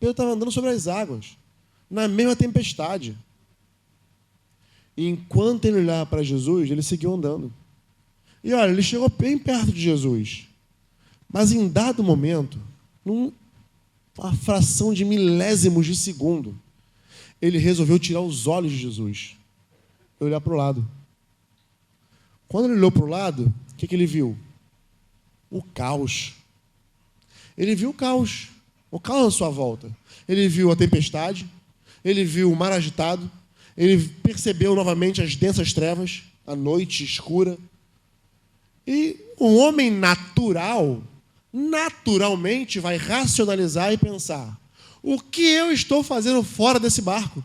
estava andando sobre as águas, na mesma tempestade. E enquanto ele olhava para Jesus, ele seguiu andando. E olha, ele chegou bem perto de Jesus. Mas em dado momento, numa fração de milésimos de segundo, ele resolveu tirar os olhos de Jesus e olhar para o lado. Quando ele olhou para o lado, o que ele viu? O caos. Ele viu o caos à sua volta. Ele viu a tempestade, ele viu o mar agitado, ele percebeu novamente as densas trevas, a noite escura. E um homem naturalmente vai racionalizar e pensar, o que eu estou fazendo fora desse barco?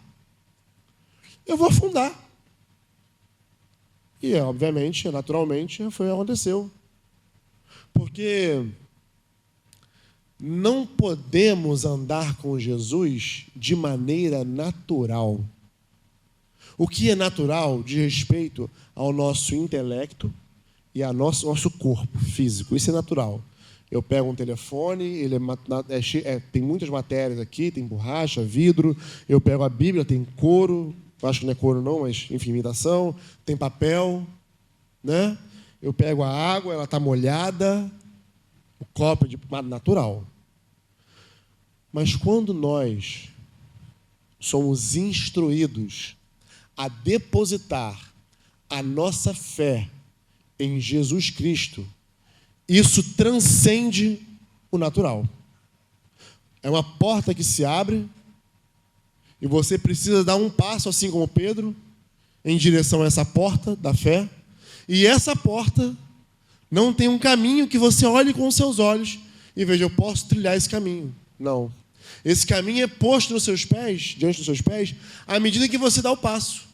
Eu vou afundar. E, obviamente, naturalmente, foi o que aconteceu. Porque não podemos andar com Jesus de maneira natural. O que é natural diz respeito ao nosso intelecto e ao nosso corpo físico. Isso é natural. Eu pego um telefone, ele tem muitas matérias aqui, tem borracha, vidro. Eu pego a Bíblia, tem couro. Acho que não é couro não, mas, enfim, imitação. Tem papel, né? Eu pego a água, ela está molhada. O copo é de natural. Mas quando nós somos instruídos a depositar a nossa fé em Jesus Cristo, isso transcende o natural. É uma porta que se abre e você precisa dar um passo, assim como Pedro, em direção a essa porta da fé. E essa porta não tem um caminho que você olhe com os seus olhos e veja, eu posso trilhar esse caminho. Não. Esse caminho é posto nos seus pés, diante dos seus pés, à medida que você dá o passo.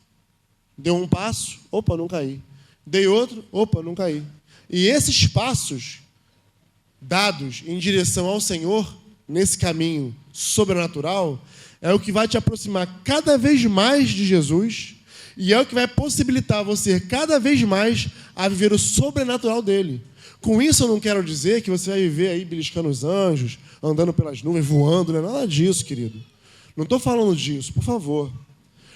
Deu um passo, opa, não caí. Dei outro, opa, não caí. E esses passos dados em direção ao Senhor, nesse caminho sobrenatural, é o que vai te aproximar cada vez mais de Jesus e é o que vai possibilitar você cada vez mais a viver o sobrenatural dele. Com isso eu não quero dizer que você vai viver aí beliscando os anjos, andando pelas nuvens, voando, não é nada disso, querido. Não estou falando disso, por favor.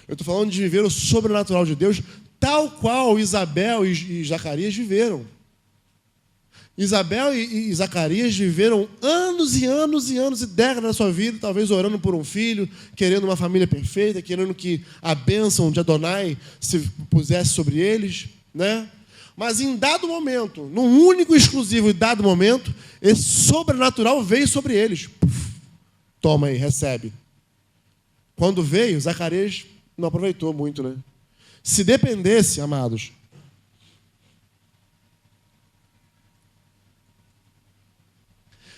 Eu estou falando de viver o sobrenatural de Deus, tal qual Isabel e Zacarias viveram. Isabel e Zacarias viveram anos e anos e anos e décadas da sua vida, talvez orando por um filho, querendo uma família perfeita, querendo que a bênção de Adonai se pusesse sobre eles, né? Mas em dado momento, num único, exclusivo e dado momento, esse sobrenatural veio sobre eles. Puf, toma aí, recebe. Quando veio, Zacarias não aproveitou muito, né? Se dependesse, amados,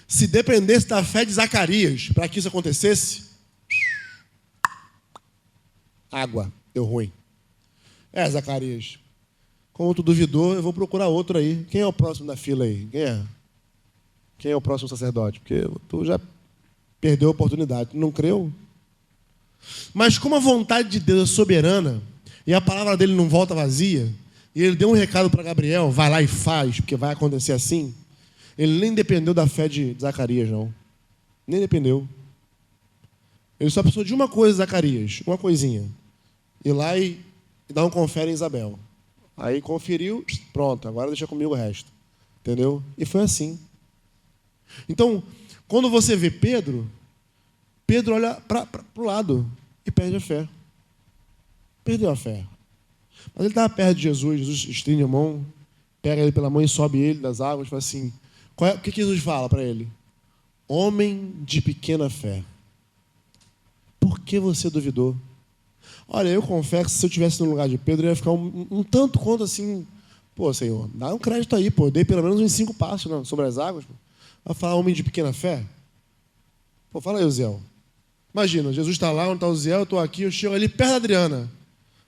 se dependesse da fé de Zacarias para que isso acontecesse, água, deu ruim. Zacarias, como tu duvidou, eu vou procurar outro aí. Quem é o próximo da fila aí? Quem é? Quem é o próximo sacerdote? Porque tu já perdeu a oportunidade. Tu não creu? Mas como a vontade de Deus é soberana e a palavra dele não volta vazia, e ele deu um recado para Gabriel, vai lá e faz, porque vai acontecer assim, ele nem dependeu da fé de Zacarias, não. Nem dependeu. Ele só precisou de uma coisa, Zacarias, uma coisinha. Ir lá e dar um confere em Isabel. Aí conferiu, pronto, agora deixa comigo o resto. Entendeu? E foi assim. Então, quando você vê Pedro olha para o lado e perde a fé. Perdeu a fé. Mas ele estava perto de Jesus, Jesus estende a mão, pega ele pela mão e sobe ele das águas e fala assim, o que Jesus fala para ele? Homem de pequena fé, por que você duvidou? Olha, eu confesso que se eu estivesse no lugar de Pedro, eu ia ficar um tanto quanto assim, pô, Senhor, dá um crédito aí, pô, eu dei pelo menos uns 5 passos sobre as águas. Vai falar homem de pequena fé? Pô, fala aí, Uziel. Imagina, Jesus está lá, onde está o Uziel, eu estou aqui, eu chego ali perto da Adriana.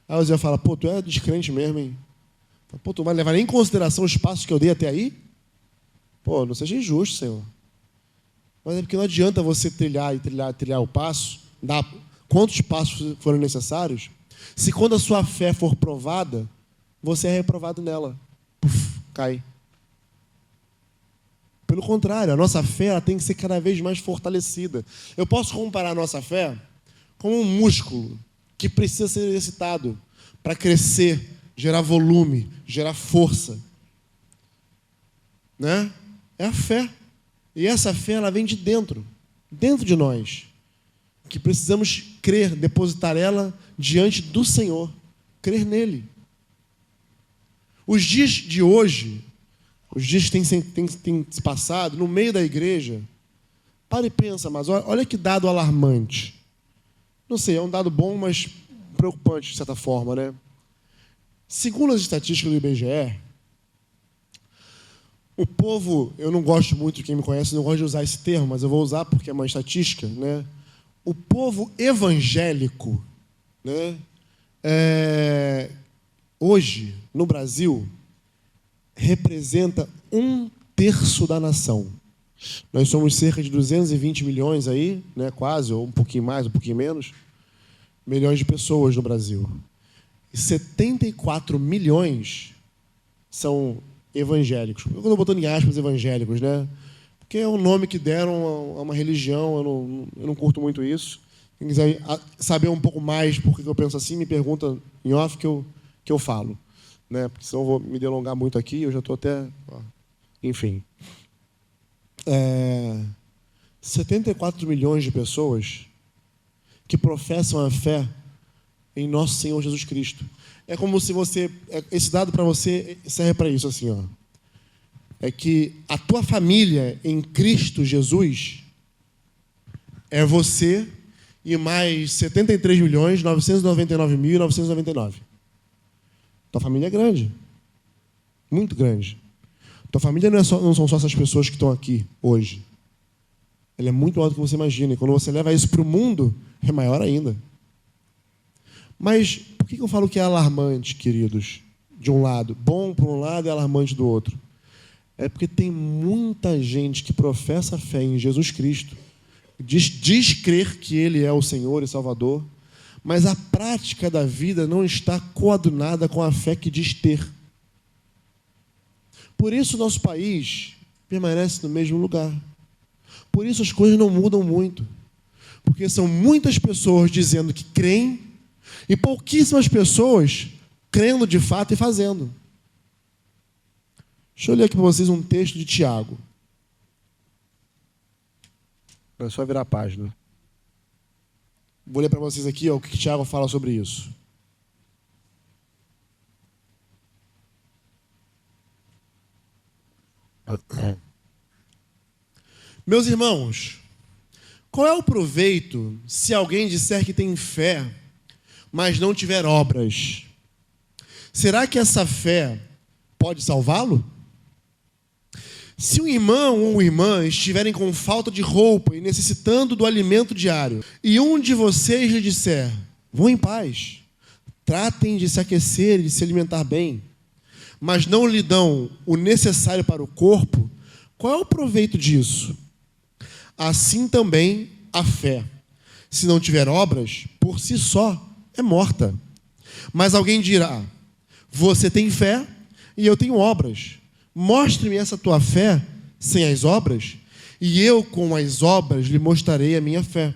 Aí o Uziel fala, pô, tu é descrente mesmo, hein? Pô, tu vai levar nem em consideração os passos que eu dei até aí? Pô, não seja injusto, Senhor. Mas é porque não adianta você trilhar o passo, dar quantos passos forem necessários, se quando a sua fé for provada, você é reprovado nela. Puf, cai. Pelo contrário, a nossa fé ela tem que ser cada vez mais fortalecida. Eu posso comparar a nossa fé como um músculo que precisa ser exercitado para crescer, gerar volume, gerar força. Né? É a fé. E essa fé ela vem de dentro de nós, que precisamos crer, depositar ela diante do Senhor, crer nele. Os dias de hoje, os dias que têm se passado no meio da igreja, para e pensa, mas olha que dado alarmante. Não sei, é um dado bom, mas preocupante de certa forma, né? Segundo as estatísticas do IBGE, o povo, eu não gosto muito, de quem me conhece, não gosto de usar esse termo, mas eu vou usar porque é uma estatística, né? O povo evangélico, né? Hoje, no Brasil, representa 1/3 da nação. Nós somos cerca de 220 milhões aí, né? Quase, ou um pouquinho mais, um pouquinho menos, milhões de pessoas no Brasil. e 74 milhões são evangélicos. Eu estou botando em aspas evangélicos, né? Porque é o nome que deram a uma religião, eu não curto muito isso. Quem quiser saber um pouco mais por que eu penso assim, me pergunta em off que eu falo. Né? Porque senão eu vou me delongar muito aqui, eu já estou até... Enfim. 74 milhões de pessoas que professam a fé em nosso Senhor Jesus Cristo. É como se você... Esse dado para você serve para isso, assim, ó. É que a tua família em Cristo Jesus é você e mais 73.999.999. Tua família é grande. Muito grande. Tua família não são só essas pessoas que estão aqui hoje. Ela é muito maior do que você imagina. E quando você leva isso para o mundo, é maior ainda. Mas por que eu falo que é alarmante, queridos? De um lado. Bom por um lado e alarmante do outro. É porque tem muita gente que professa fé em Jesus Cristo, diz crer que Ele é o Senhor e Salvador, mas a prática da vida não está coadunada com a fé que diz ter. Por isso nosso país permanece no mesmo lugar. Por isso as coisas não mudam muito. Porque são muitas pessoas dizendo que creem e pouquíssimas pessoas crendo de fato e fazendo. Deixa eu ler aqui para vocês um texto de Tiago. É só virar a página. Vou ler para vocês aqui o que Tiago fala sobre isso. Meus irmãos, qual é o proveito se alguém disser que tem fé, mas não tiver obras? Será que essa fé pode salvá-lo? Se um irmão ou uma irmã estiverem com falta de roupa e necessitando do alimento diário, e um de vocês lhe disser, vão em paz, tratem de se aquecer e de se alimentar bem, mas não lhe dão o necessário para o corpo, qual é o proveito disso? Assim também a fé, se não tiver obras, por si só é morta. Mas alguém dirá, você tem fé e eu tenho obras. Mostre-me essa tua fé sem as obras, e eu com as obras lhe mostrarei a minha fé.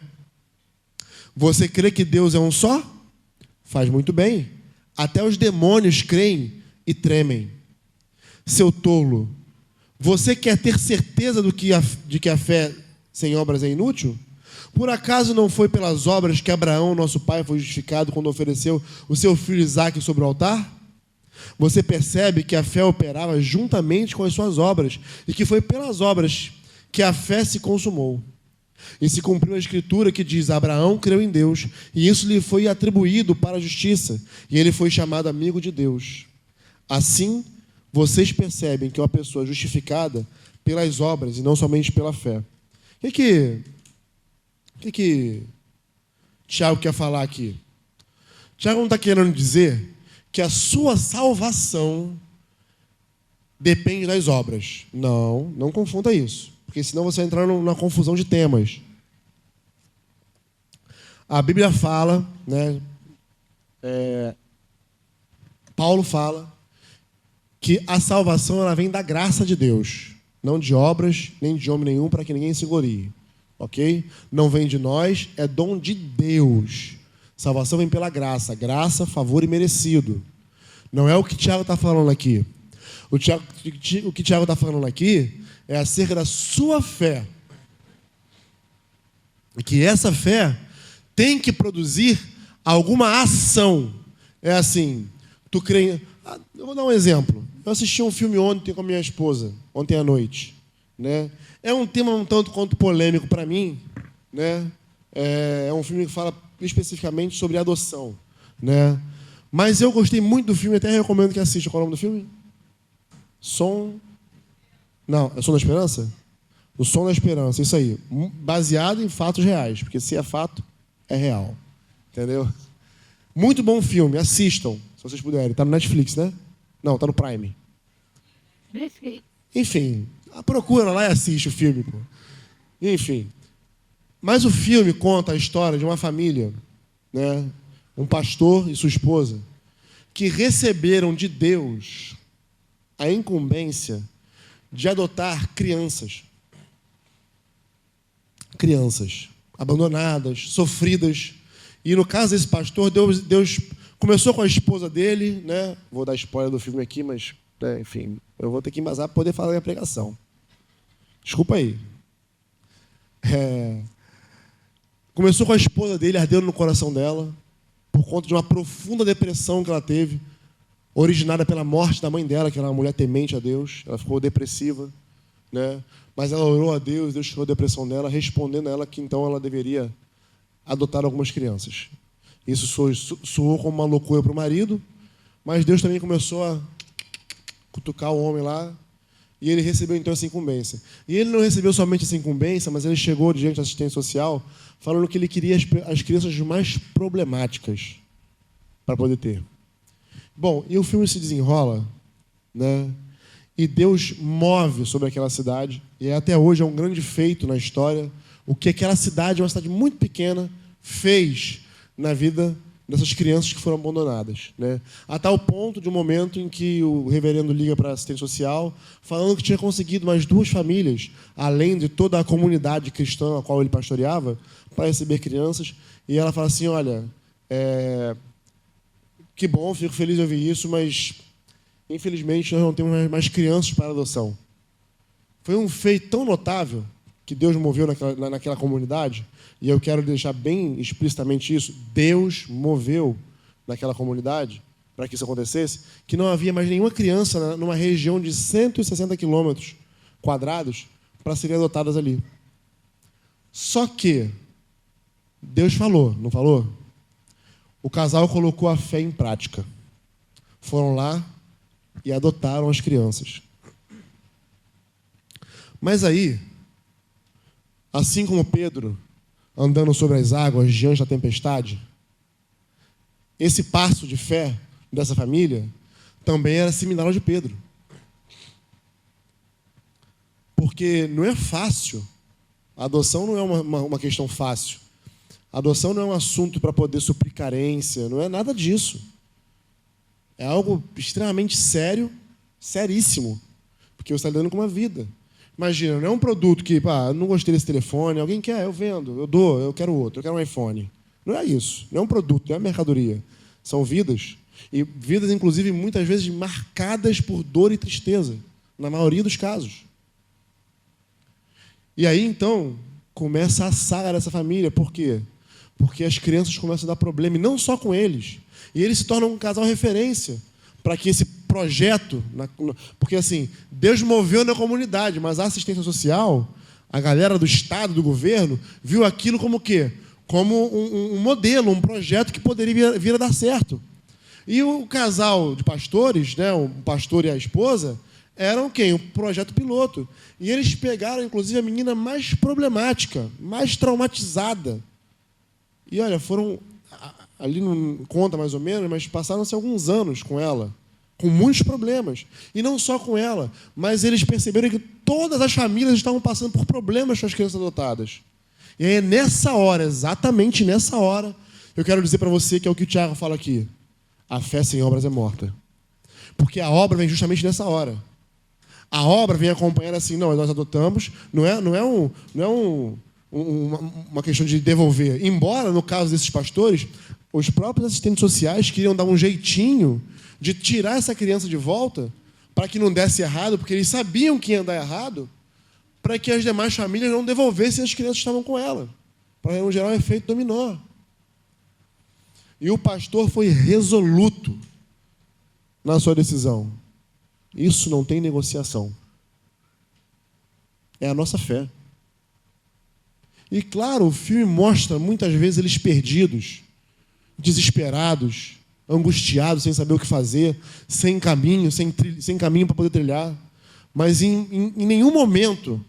Você crê que Deus é um só? Faz muito bem. Até os demônios creem e tremem. Seu tolo, você quer ter certeza de que a fé sem obras é inútil? Por acaso não foi pelas obras que Abraão, nosso pai, foi justificado quando ofereceu o seu filho Isaque sobre o altar? Você percebe que a fé operava juntamente com as suas obras e que foi pelas obras que a fé se consumou. E se cumpriu a escritura que diz, Abraão creu em Deus e isso lhe foi atribuído para a justiça e ele foi chamado amigo de Deus. Assim, vocês percebem que é uma pessoa justificada pelas obras e não somente pela fé. O que Tiago quer falar aqui? Tiago não está querendo dizer que a sua salvação depende das obras. Não confunda isso. Porque senão você vai entrar numa confusão de temas. A Bíblia fala, né, Paulo fala, que a salvação ela vem da graça de Deus. Não de obras, nem de homem nenhum, para que ninguém se glorie. Ok? Não vem de nós, é dom de Deus. Salvação vem pela graça. Graça, favor e merecido. Não é o que Tiago está falando aqui. O que Tiago está falando aqui é acerca da sua fé. E que essa fé tem que produzir alguma ação. É assim, tu crê... Eu vou dar um exemplo. Eu assisti um filme ontem com a minha esposa, ontem à noite. Né? É um tema um tanto quanto polêmico para mim. Né? É um filme que fala especificamente sobre adoção, né? Mas eu gostei muito do filme, até recomendo que assista. Qual é o nome do filme? Não, é Som da Esperança? O Som da Esperança, isso aí. Baseado em fatos reais, porque se é fato, é real. Entendeu? Muito bom filme, assistam, se vocês puderem. Está no Netflix, né? Não, está no Prime. Enfim, procura lá e assiste o filme, pô. Enfim. Mas o filme conta a história de uma família, né? Um pastor e sua esposa, que receberam de Deus a incumbência de adotar crianças. Crianças abandonadas, sofridas. E no caso desse pastor, Deus começou com a esposa dele, né? Vou dar spoiler do filme aqui, mas, né, enfim, eu vou ter que embasar para poder falar a minha pregação. Desculpa aí. Começou com a esposa dele, ardendo no coração dela, por conta de uma profunda depressão que ela teve, originada pela morte da mãe dela, que era uma mulher temente a Deus. Ela ficou depressiva, né? Mas ela orou a Deus, Deus tirou a depressão dela, respondendo a ela que então ela deveria adotar algumas crianças. Isso soou como uma loucura para o marido, mas Deus também começou a cutucar o homem lá, e ele recebeu então essa incumbência. E ele não recebeu somente essa incumbência, mas ele chegou diante da assistência social falando que ele queria as crianças mais problemáticas para poder ter. Bom, e o filme se desenrola, né? E Deus move sobre aquela cidade, e até hoje é um grande feito na história o que aquela cidade, uma cidade muito pequena, fez na vida dessas crianças que foram abandonadas, né? A tal ponto de um momento em que o reverendo liga para a assistente social, falando que tinha conseguido mais 2 famílias, além de toda a comunidade cristã a qual ele pastoreava, para receber crianças. E ela fala assim, olha, que bom, fico feliz de ouvir isso, mas infelizmente nós não temos mais crianças para adoção. Foi um feito tão notável que Deus moveu naquela comunidade, e eu quero deixar bem explicitamente isso, Deus moveu naquela comunidade para que isso acontecesse, que não havia mais nenhuma criança numa região de 160 quilômetros quadrados para serem adotadas ali. Só que Deus falou, não falou? O casal colocou a fé em prática. Foram lá e adotaram as crianças. Mas aí, assim como Pedro, andando sobre as águas diante da tempestade, esse passo de fé dessa família também era similar ao de Pedro. Porque não é fácil. A adoção não é uma questão fácil. A adoção não é um assunto para poder suprir carência, não é nada disso. É algo extremamente sério, seríssimo, porque você está lidando com uma vida. Imagina, não é um produto que, eu não gostei desse telefone, alguém quer, eu vendo, eu dou, eu quero outro, eu quero um iPhone. Não é isso, não é um produto, não é uma mercadoria. São vidas, e vidas, inclusive, muitas vezes marcadas por dor e tristeza, na maioria dos casos. E aí, então, começa a saga dessa família. Por quê? Porque as crianças começam a dar problema, e não só com eles. E eles se tornam um casal referência para que esse projeto... Porque, assim, Deus moveu na comunidade, mas a assistência social, a galera do Estado, do governo, viu aquilo como o quê? Como um modelo, um projeto que poderia vir a dar certo. E o casal de pastores, né, o pastor e a esposa, eram quem? Um projeto piloto. E eles pegaram, inclusive, a menina mais problemática, mais traumatizada. E, olha, foram... Ali não conta mais ou menos, mas passaram-se alguns anos com ela, com muitos problemas. E não só com ela, mas eles perceberam que todas as famílias estavam passando por problemas com as crianças adotadas. E aí, é nessa hora, exatamente nessa hora, eu quero dizer para você que é o que o Tiago fala aqui. A fé sem obras é morta. Porque a obra vem justamente nessa hora. A obra vem acompanhando assim, não, nós adotamos, não é uma questão de devolver. Embora, no caso desses pastores, os próprios assistentes sociais queriam dar um jeitinho de tirar essa criança de volta para que não desse errado, porque eles sabiam que ia dar errado, para que as demais famílias não devolvessem as crianças que estavam com ela, para não gerar um efeito dominó. E o pastor foi resoluto na sua decisão. Isso não tem negociação. É a nossa fé. E, claro, o filme mostra muitas vezes eles perdidos, desesperados, angustiados, sem saber o que fazer, sem caminho para poder trilhar. Mas em nenhum momento,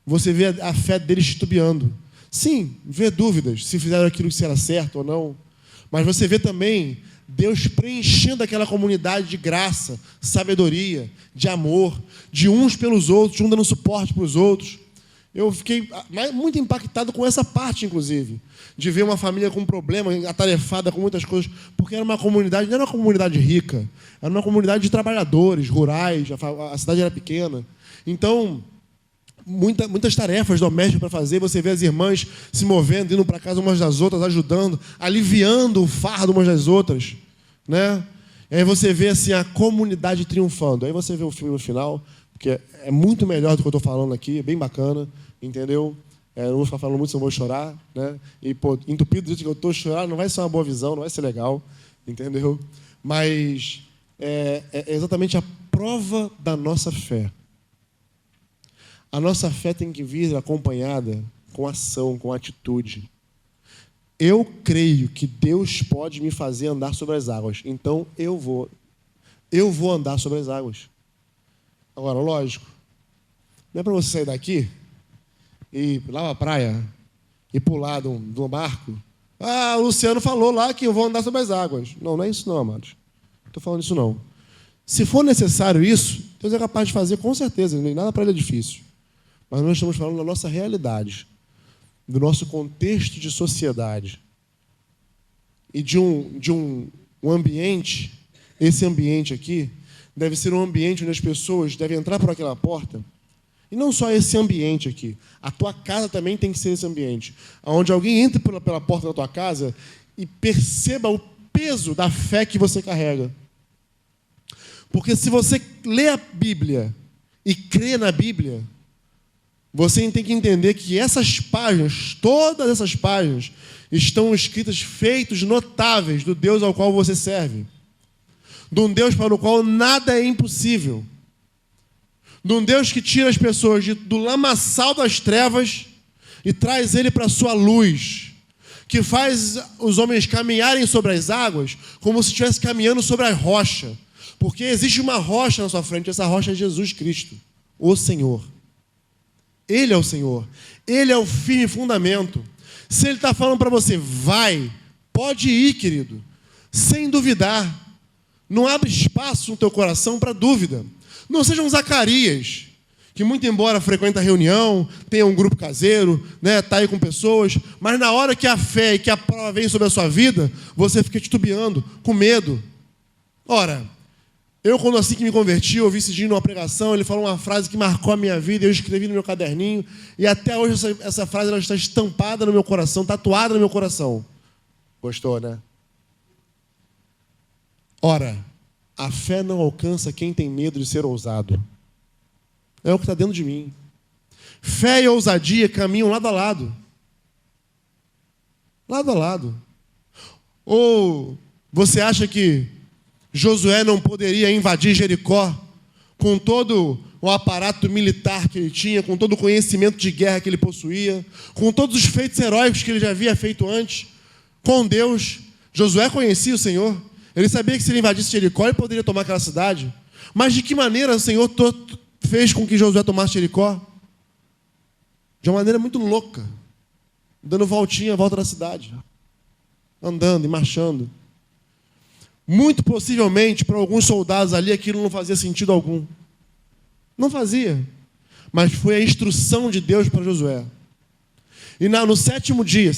você vê a fé deles titubeando. Sim, vê dúvidas, se fizeram aquilo que era certo ou não. Mas você vê também Deus preenchendo aquela comunidade de graça, sabedoria, de amor, de uns pelos outros, um dando suporte para os outros. Eu fiquei muito impactado com essa parte, inclusive, de ver uma família com problema, atarefada com muitas coisas, porque era uma comunidade, não era uma comunidade rica, era uma comunidade de trabalhadores rurais, a cidade era pequena. Então, muitas tarefas domésticas para fazer, você vê as irmãs se movendo, indo para casa umas das outras, ajudando, aliviando o fardo umas das outras, né? E aí você vê assim, a comunidade triunfando. Aí você vê o filme no final, que é muito melhor do que eu estou falando aqui, é bem bacana, entendeu? Não vou ficar falando muito, senão vou chorar, né? E, entupido do jeito que eu estou, chorar não vai ser uma boa visão, não vai ser legal, entendeu? Mas é exatamente a prova da nossa fé. A nossa fé tem que vir acompanhada com ação, com atitude. Eu creio que Deus pode me fazer andar sobre as águas, então eu vou andar sobre as águas. Agora, lógico, não é para você sair daqui e ir lá na praia e pular de um barco. Ah, o Luciano falou lá que eu vou andar sobre as águas. Não é isso não, amados. Não estou falando isso não. Se for necessário isso, Deus é capaz de fazer com certeza, nem nada para ele é difícil. Mas nós estamos falando da nossa realidade, do nosso contexto de sociedade e de um ambiente. Esse ambiente aqui deve ser um ambiente onde as pessoas devem entrar por aquela porta. E não só esse ambiente aqui. A tua casa também tem que ser esse ambiente. Onde alguém entre pela porta da tua casa e perceba o peso da fé que você carrega. Porque se você lê a Bíblia e crê na Bíblia, você tem que entender que essas páginas, todas essas páginas, estão escritas feitos notáveis do Deus ao qual você serve. De um Deus para o qual nada é impossível. De um Deus que tira as pessoas do lamaçal das trevas e traz ele para a sua luz. Que faz os homens caminharem sobre as águas como se estivesse caminhando sobre a rocha. Porque existe uma rocha na sua frente, essa rocha é Jesus Cristo, o Senhor. Ele é o Senhor. Ele é o firme fundamento. Se Ele está falando para você, vai, pode ir, querido, sem duvidar. Não abre espaço no teu coração para dúvida. Não seja um Zacarias, que muito embora frequenta a reunião, tenha um grupo caseiro, né, está aí com pessoas, mas na hora que a fé e que a prova vem sobre a sua vida, você fica titubeando, com medo. Ora, eu, quando assim que me converti, eu ouvi esse dia numa pregação, ele falou uma frase que marcou a minha vida, eu escrevi no meu caderninho, e até hoje essa frase ela está estampada no meu coração, tatuada no meu coração. Gostou, né? Ora, a fé não alcança quem tem medo de ser ousado. É o que está dentro de mim. Fé e ousadia caminham lado a lado. Lado a lado. Ou você acha que Josué não poderia invadir Jericó com todo o aparato militar que ele tinha, com todo o conhecimento de guerra que ele possuía, com todos os feitos heróicos que ele já havia feito antes, com Deus? Josué conhecia o Senhor. Ele sabia que se ele invadisse Jericó, ele poderia tomar aquela cidade. Mas de que maneira o Senhor fez com que Josué tomasse Jericó? De uma maneira muito louca, dando voltinha à volta da cidade, andando e marchando. Muito possivelmente, para alguns soldados ali, aquilo não fazia sentido algum. Não fazia. Mas foi a instrução de Deus para Josué. E no sétimo dia, né?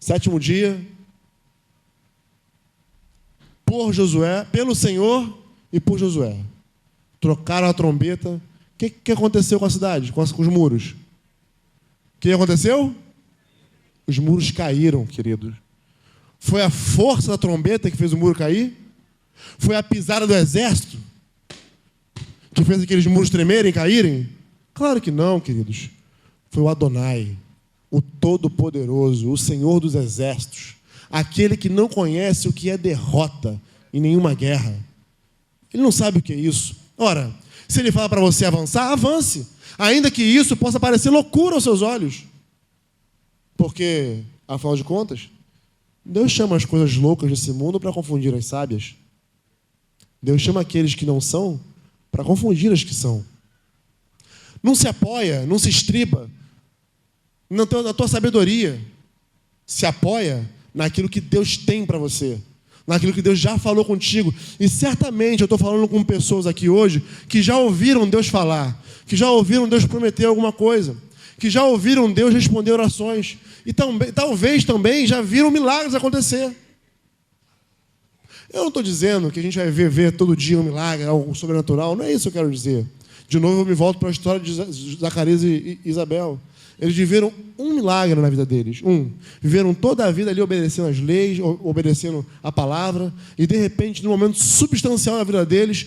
Sétimo dia, pelo Senhor e por Josué. Trocaram a trombeta. O que aconteceu com a cidade, com os muros? O que aconteceu? Os muros caíram, queridos. Foi a força da trombeta que fez o muro cair? Foi a pisada do exército que fez aqueles muros tremerem, caírem? Claro que não, queridos. Foi o Adonai, o Todo-Poderoso, o Senhor dos Exércitos, aquele que não conhece o que é derrota em nenhuma guerra. Ele não sabe o que é isso. Ora, se ele fala para você avançar, avance. Ainda que isso possa parecer loucura aos seus olhos. Porque, afinal de contas, Deus chama as coisas loucas desse mundo para confundir as sábias. Deus chama aqueles que não são para confundir as que são. Não se apoia, não se estriba na tua sabedoria. Se apoia naquilo que Deus tem para você. naquilo que Deus já falou contigo. E certamente eu estou falando com pessoas aqui hoje que já ouviram Deus falar, que já ouviram Deus prometer alguma coisa, que já ouviram Deus responder orações e talvez também já viram milagres acontecer. Eu não estou dizendo que a gente vai ver todo dia um milagre, algo sobrenatural, não é isso que eu quero dizer. De novo eu me volto para a história de Zacarias e Isabel. Eles viveram um milagre na vida deles. Viveram toda a vida ali obedecendo às leis, obedecendo a palavra, e de repente, num momento substancial na vida deles,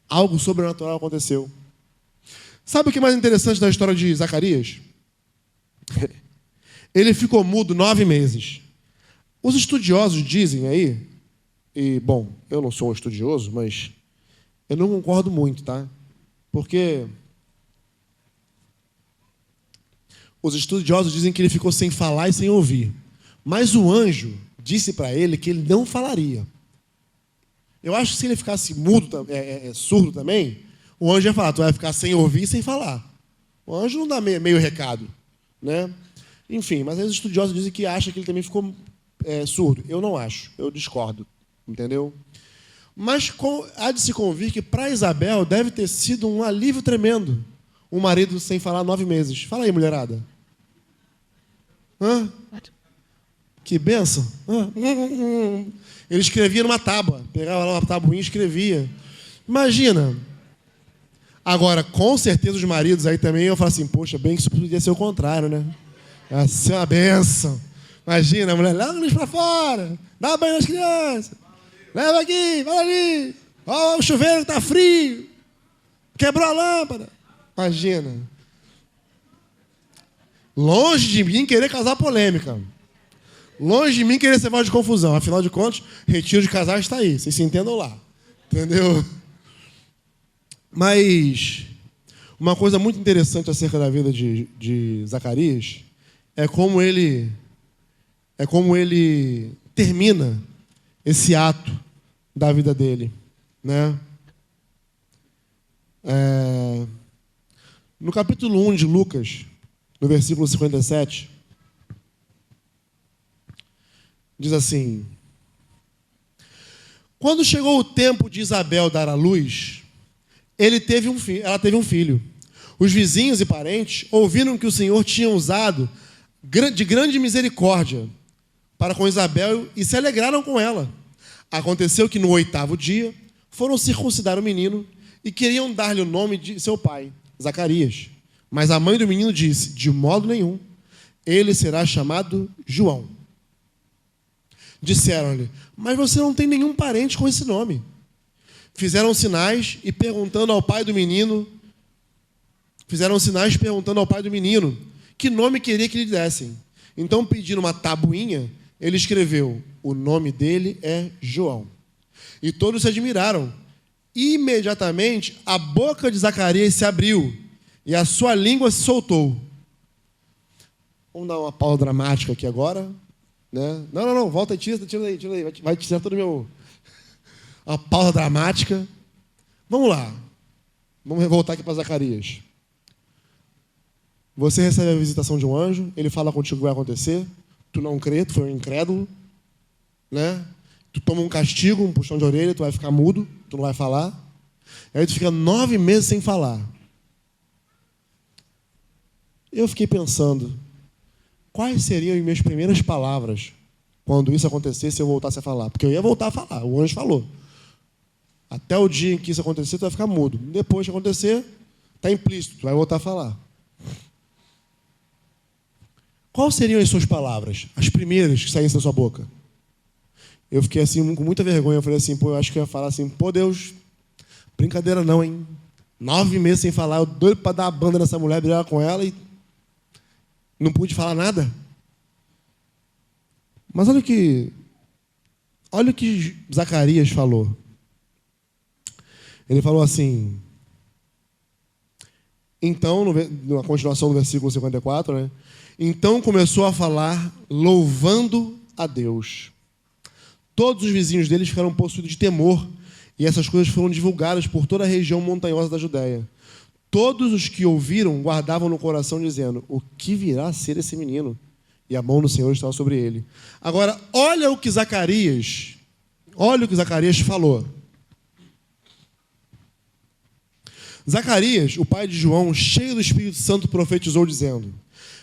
algo sobrenatural aconteceu. Sabe o que é mais interessante da história de Zacarias? Ele ficou mudo 9 meses. Os estudiosos dizem aí, e bom, eu não sou um estudioso, mas eu não concordo muito, tá? Porque os estudiosos dizem que ele ficou sem falar e sem ouvir. Mas o anjo disse para ele que ele não falaria. Eu acho que se ele ficasse mudo, surdo também, o anjo ia falar, tu vai ficar sem ouvir e sem falar. O anjo não dá meio recado, né? Enfim, mas os estudiosos dizem que acham que ele também ficou surdo. Eu não acho, eu discordo, entendeu? Mas há de se convir que para Isabel deve ter sido um alívio tremendo um marido sem falar 9 meses. Fala aí, mulherada. Que bênção. Ele escrevia numa tábua. Pegava lá uma tabuinha e escrevia. Imagina. Agora, com certeza os maridos aí também iam falar assim, poxa, bem que isso podia ser o contrário, né? Ia ser uma bênção. Imagina, a mulher, leva eles para fora. Dá banho nas crianças. Leva aqui, vai ali. Ó, o chuveiro está frio. Quebrou a lâmpada. Imagina. Longe de mim querer causar polêmica. Longe de mim querer ser voz de confusão. Afinal de contas, retiro de casais está aí. Vocês se entendam lá. Entendeu? Mas uma coisa muito interessante acerca da vida de Zacarias é como ele termina esse ato da vida dele, né? No capítulo 1 de Lucas, no versículo 57, diz assim: quando chegou o tempo de Isabel dar à luz, ela teve um filho. Os vizinhos e parentes ouviram que o Senhor tinha usado de grande misericórdia para com Isabel e se alegraram com ela. Aconteceu que no 8º dia foram circuncidar o menino e queriam dar-lhe o nome de seu pai, Zacarias. Mas a mãe do menino disse, de modo nenhum, ele será chamado João. Disseram-lhe, mas você não tem nenhum parente com esse nome. Fizeram sinais perguntando ao pai do menino que nome queria que lhe dessem. Então, pedindo uma tabuinha, ele escreveu, o nome dele é João. E todos se admiraram. Imediatamente, a boca de Zacarias se abriu e a sua língua se soltou. Vamos dar uma pausa dramática aqui agora. Né? Não, volta, tira aí. Vai tirar todo o meu... Uma pausa dramática. Vamos lá. Vamos voltar aqui para Zacarias. Você recebe a visitação de um anjo, ele fala contigo o que vai acontecer, tu não crê, tu foi um incrédulo, né? Tu toma um castigo, um puxão de orelha, tu vai ficar mudo, tu não vai falar. Aí tu fica 9 meses sem falar. Eu fiquei pensando, quais seriam as minhas primeiras palavras quando isso acontecesse e eu voltasse a falar? Porque eu ia voltar a falar, o anjo falou. Até o dia em que isso acontecer, tu vai ficar mudo. Depois que acontecer, está implícito, tu vai voltar a falar. Quais seriam as suas palavras? As primeiras que saíssem da sua boca? Eu fiquei assim, com muita vergonha. Eu falei assim, eu acho que eu ia falar assim, Deus, brincadeira não, hein? 9 meses sem falar, eu doido para dar a banda nessa mulher, brigar com ela e não pude falar nada. Mas olha o que Zacarias falou. Ele falou assim, então, na continuação do versículo 54, né? Então começou a falar, louvando a Deus. Todos os vizinhos deles ficaram possuídos de temor, e essas coisas foram divulgadas por toda a região montanhosa da Judéia. Todos os que ouviram guardavam no coração, dizendo, o que virá a ser esse menino? E a mão do Senhor estava sobre ele. Agora, olha o que Zacarias falou. Zacarias, o pai de João, cheio do Espírito Santo, profetizou dizendo: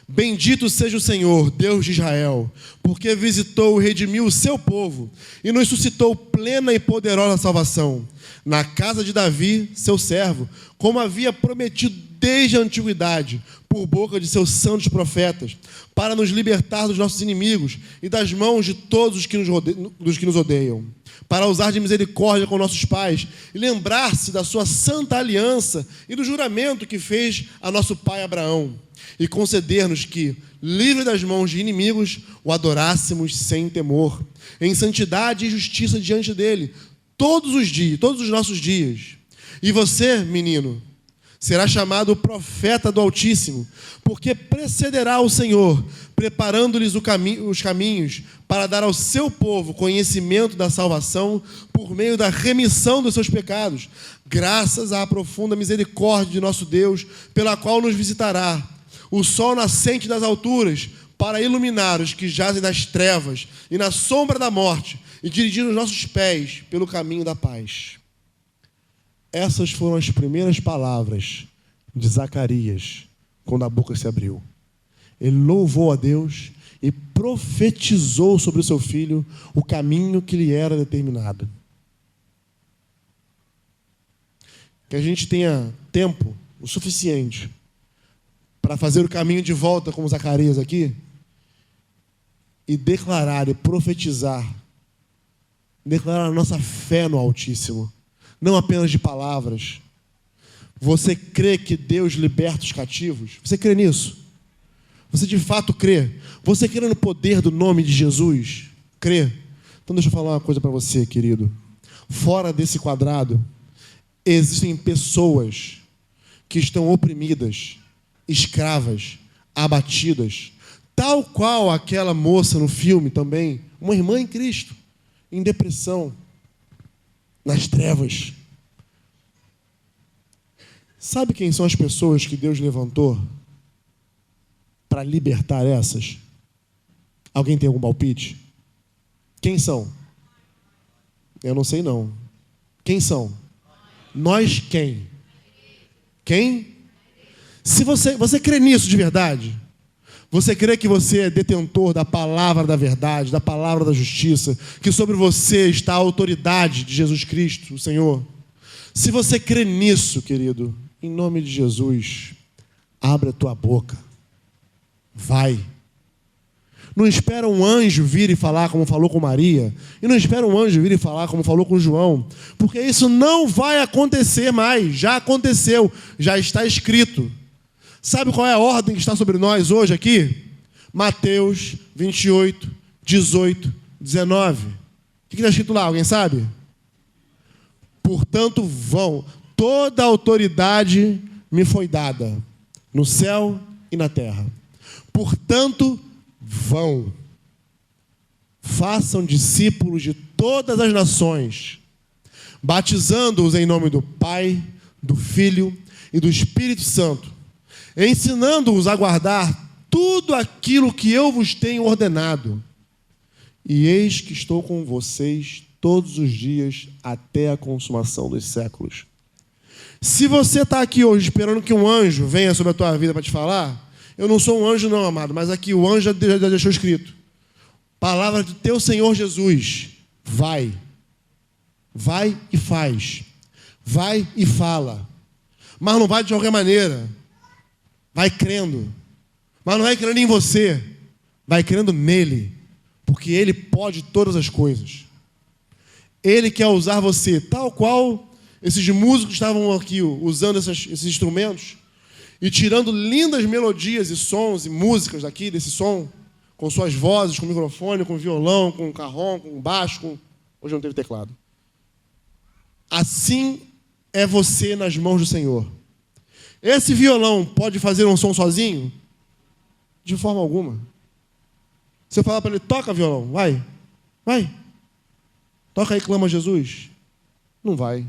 Bendito seja o Senhor, Deus de Israel, porque visitou e redimiu o seu povo e nos suscitou plena e poderosa salvação na casa de Davi, seu servo, como havia prometido desde a antiguidade, por boca de seus santos profetas, para nos libertar dos nossos inimigos e das mãos de todos os que nos odeiam, para usar de misericórdia com nossos pais e lembrar-se da sua santa aliança e do juramento que fez a nosso pai Abraão, e conceder-nos que, livre das mãos de inimigos, o adorássemos sem temor, em santidade e justiça diante dele, todos os nossos dias. E você, menino, será chamado profeta do Altíssimo, porque precederá o Senhor, preparando-lhes os caminhos para dar ao seu povo conhecimento da salvação por meio da remissão dos seus pecados, graças à profunda misericórdia de nosso Deus, pela qual nos visitará o sol nascente das alturas, para iluminar os que jazem nas trevas e na sombra da morte, e dirigir os nossos pés pelo caminho da paz. Essas foram as primeiras palavras de Zacarias, quando a boca se abriu. Ele louvou a Deus e profetizou sobre o seu filho o caminho que lhe era determinado. Que a gente tenha tempo o suficiente para fazer o caminho de volta, como Zacarias aqui, e declarar e profetizar, declarar a nossa fé no Altíssimo, não apenas de palavras. Você crê que Deus liberta os cativos? Você crê nisso? Você de fato crê? Você crê no poder do nome de Jesus? Crê? Então deixa eu falar uma coisa para você, querido. Fora desse quadrado, existem pessoas que estão oprimidas, escravas, abatidas, tal qual aquela moça no filme também, uma irmã em Cristo, em depressão, nas trevas. Sabe quem são as pessoas que Deus levantou para libertar essas? Alguém tem algum palpite? Quem são? Eu não sei não. Quem são? Nós quem? Quem? Se você crê nisso de verdade, você crê que você é detentor da palavra da verdade, da palavra da justiça, que sobre você está a autoridade de Jesus Cristo, o Senhor. Se você crê nisso, querido, em nome de Jesus, abre a tua boca. Vai. Não espera um anjo vir e falar como falou com Maria. E não espera um anjo vir e falar como falou com João. Porque isso não vai acontecer mais. Já aconteceu. Já está escrito. Sabe qual é a ordem que está sobre nós hoje aqui? Mateus 28, 18, 19. O que está escrito lá? Alguém sabe? Portanto, vão. Toda a autoridade me foi dada, no céu e na terra. Portanto, vão. Façam discípulos de todas as nações, batizando-os em nome do Pai, do Filho e do Espírito Santo, ensinando-os a guardar tudo aquilo que eu vos tenho ordenado. E eis que estou com vocês todos os dias até a consumação dos séculos. Se você está aqui hoje esperando que um anjo venha sobre a tua vida para te falar, eu não sou um anjo não, amado, mas aqui o anjo já deixou escrito. Palavra do teu Senhor Jesus. Vai. Vai e faz. Vai e fala. Mas não vai de qualquer maneira. Vai crendo. Mas não vai crendo em você. Vai crendo nele. Porque ele pode todas as coisas. Ele quer usar você, tal qual esses músicos estavam aqui usando esses instrumentos e tirando lindas melodias e sons e músicas daqui, desse som, com suas vozes, com microfone, com violão, com carrom, com baixo, hoje não teve teclado. Assim é você nas mãos do Senhor. Esse violão pode fazer um som sozinho? De forma alguma. Se eu falar para ele, toca violão, vai. Toca aí, clama a Jesus. Não vai.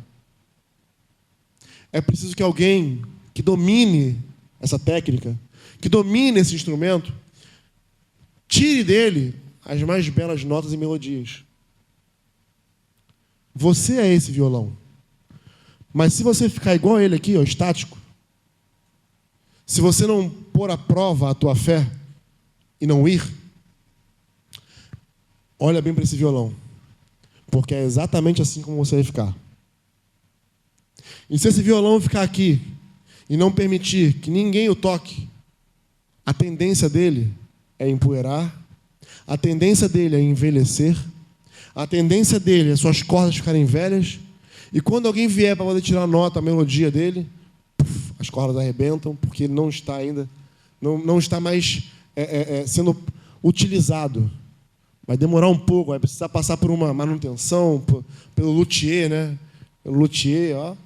É preciso que alguém que domine essa técnica, que domine esse instrumento, Tire dele as mais belas notas e melodias. Você é esse violão. Mas se você ficar igual a ele aqui, ó, estático, se você não pôr à prova a tua fé e não ir, olha bem para esse violão, porque é exatamente assim como você vai ficar. E se esse violão ficar aqui e não permitir que ninguém o toque, a tendência dele é empoeirar, a tendência dele é envelhecer, a tendência dele é suas cordas ficarem velhas, e quando alguém vier para poder tirar a nota, a melodia dele, as cordas arrebentam, porque ele não está ainda, não está mais sendo utilizado. Vai demorar um pouco, vai precisar passar por uma manutenção, pelo luthier, né? Pelo luthier,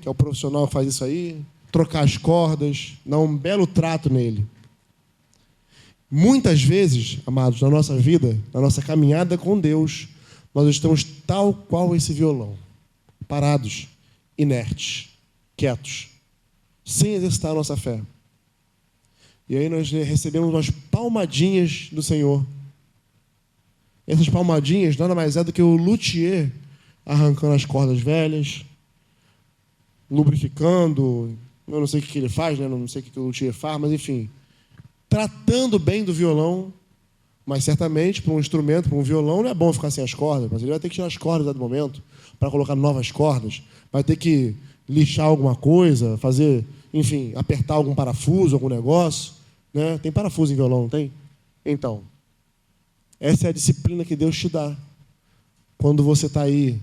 que é o profissional que faz isso aí, trocar as cordas, dar um belo trato nele. Muitas vezes, amados, na nossa vida, na nossa caminhada com Deus, nós estamos tal qual esse violão, parados, inertes, quietos, sem exercitar a nossa fé. E aí nós recebemos umas palmadinhas do Senhor. Essas palmadinhas nada mais é do que o luthier arrancando as cordas velhas, lubrificando, eu não sei o que ele faz, né? Não sei o que o luthier faz, mas enfim, tratando bem do violão. Mas certamente, para um instrumento, para um violão, não é bom ficar sem as cordas, mas ele vai ter que tirar as cordas do momento para colocar novas cordas, vai ter que lixar alguma coisa, fazer, enfim, apertar algum parafuso, algum negócio, né? Tem parafuso em violão, não tem? Então, essa é a disciplina que Deus te dá. Quando você está aí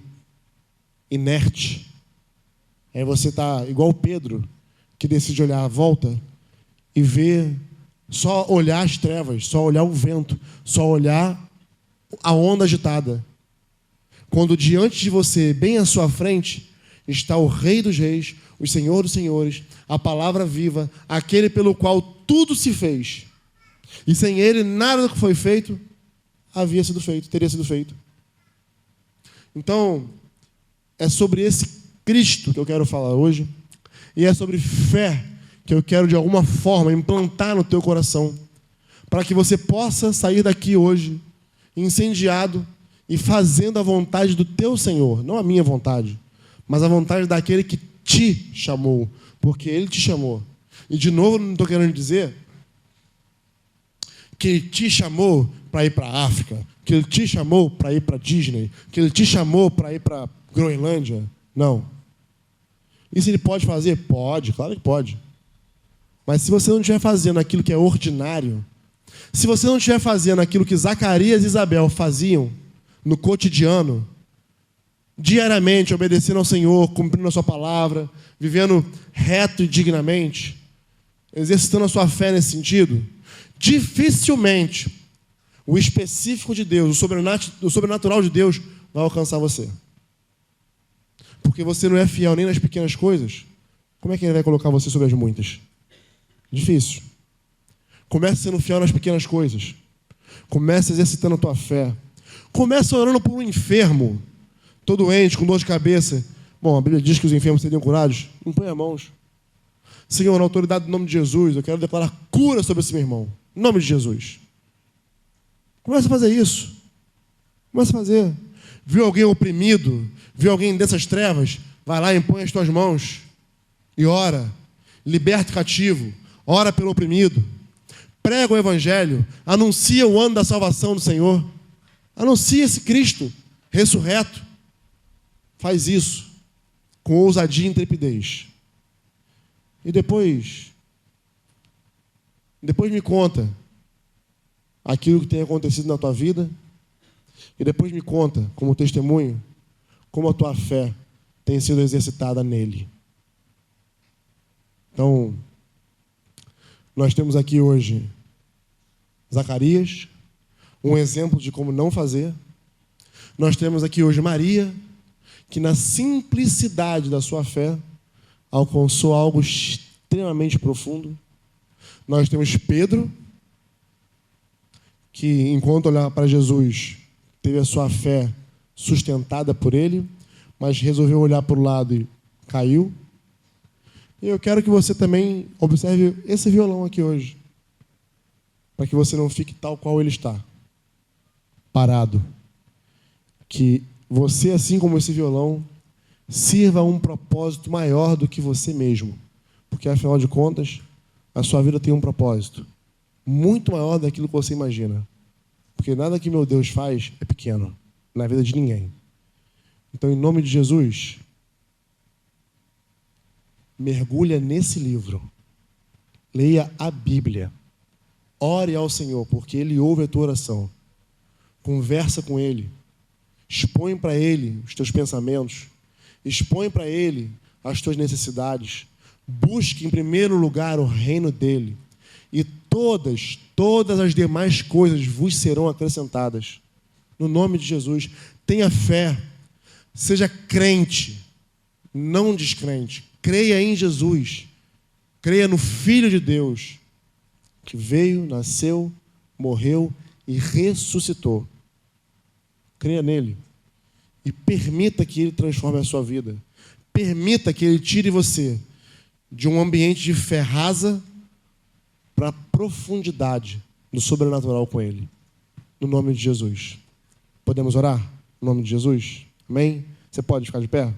inerte, aí você está igual o Pedro, que decide olhar à volta e ver, só olhar as trevas, só olhar o vento, só olhar a onda agitada. Quando diante de você, bem à sua frente, está o Rei dos Reis, o Senhor dos Senhores, a palavra viva, aquele pelo qual tudo se fez. E sem ele, nada do que foi feito havia sido feito, teria sido feito. Então, é sobre esse Cristo que eu quero falar hoje, e é sobre fé que eu quero, de alguma forma, implantar no teu coração, para que você possa sair daqui hoje incendiado e fazendo a vontade do teu Senhor, não a minha vontade, mas a vontade daquele que te chamou, porque Ele te chamou. E, de novo, não estou querendo dizer que Ele te chamou para ir para a África, que Ele te chamou para ir para a Disney, que Ele te chamou para ir para a Groenlândia. Não. Isso Ele pode fazer? Pode, claro que pode. Mas se você não estiver fazendo aquilo que é ordinário, se você não estiver fazendo aquilo que Zacarias e Isabel faziam no cotidiano, diariamente obedecendo ao Senhor, cumprindo a sua palavra, vivendo reto e dignamente, exercitando a sua fé nesse sentido, dificilmente o específico de Deus, o sobrenatural de Deus vai alcançar você. Porque você não é fiel nem nas pequenas coisas, como é que Ele vai colocar você sobre as muitas? Difícil. Comece sendo fiel nas pequenas coisas. Comece exercitando a tua fé. Comece orando por um enfermo, todo doente, com dor de cabeça. Bom, a Bíblia diz que os enfermos seriam curados. Impõe as mãos. Senhor, na autoridade do nome de Jesus, eu quero declarar cura sobre esse meu irmão. Em nome de Jesus. Comece a fazer isso. Comece a fazer. Viu alguém oprimido? Viu alguém dessas trevas? Vai lá e impõe as tuas mãos. E ora. Liberta o cativo. Ora pelo oprimido. Prega o Evangelho. Anuncia o ano da salvação do Senhor. Anuncia esse Cristo ressurreto. Faz isso com ousadia e intrepidez. E depois me conta aquilo que tem acontecido na tua vida. E depois me conta, como testemunho, como a tua fé tem sido exercitada nele. Então, nós temos aqui hoje Zacarias, um exemplo de como não fazer. Nós temos aqui hoje Maria, que na simplicidade da sua fé alcançou algo extremamente profundo. Nós temos Pedro, que enquanto olhava para Jesus, teve a sua fé sustentada por ele, mas resolveu olhar para o lado e caiu. E eu quero que você também observe esse violão aqui hoje. para que você não fique tal qual ele está, parado. Que você, assim como esse violão, sirva a um propósito maior do que você mesmo. Porque, afinal de contas, a sua vida tem um propósito muito maior daquilo que você imagina. Porque nada que meu Deus faz é pequeno na vida de ninguém. Então, em nome de Jesus, mergulha nesse livro. Leia a Bíblia. Ore ao Senhor, porque Ele ouve a tua oração. Conversa com Ele. Expõe para Ele os teus pensamentos. Expõe para Ele as tuas necessidades. Busque em primeiro lugar o reino dEle. E todas as demais coisas vos serão acrescentadas. No nome de Jesus, tenha fé. Seja crente, não descrente. Creia em Jesus. Creia no Filho de Deus, que veio, nasceu, morreu e ressuscitou. Creia nele. E permita que ele transforme a sua vida. Permita que ele tire você de um ambiente de fé rasa para a profundidade do sobrenatural com ele. No nome de Jesus. Podemos orar? No nome de Jesus? Amém? Você pode ficar de pé?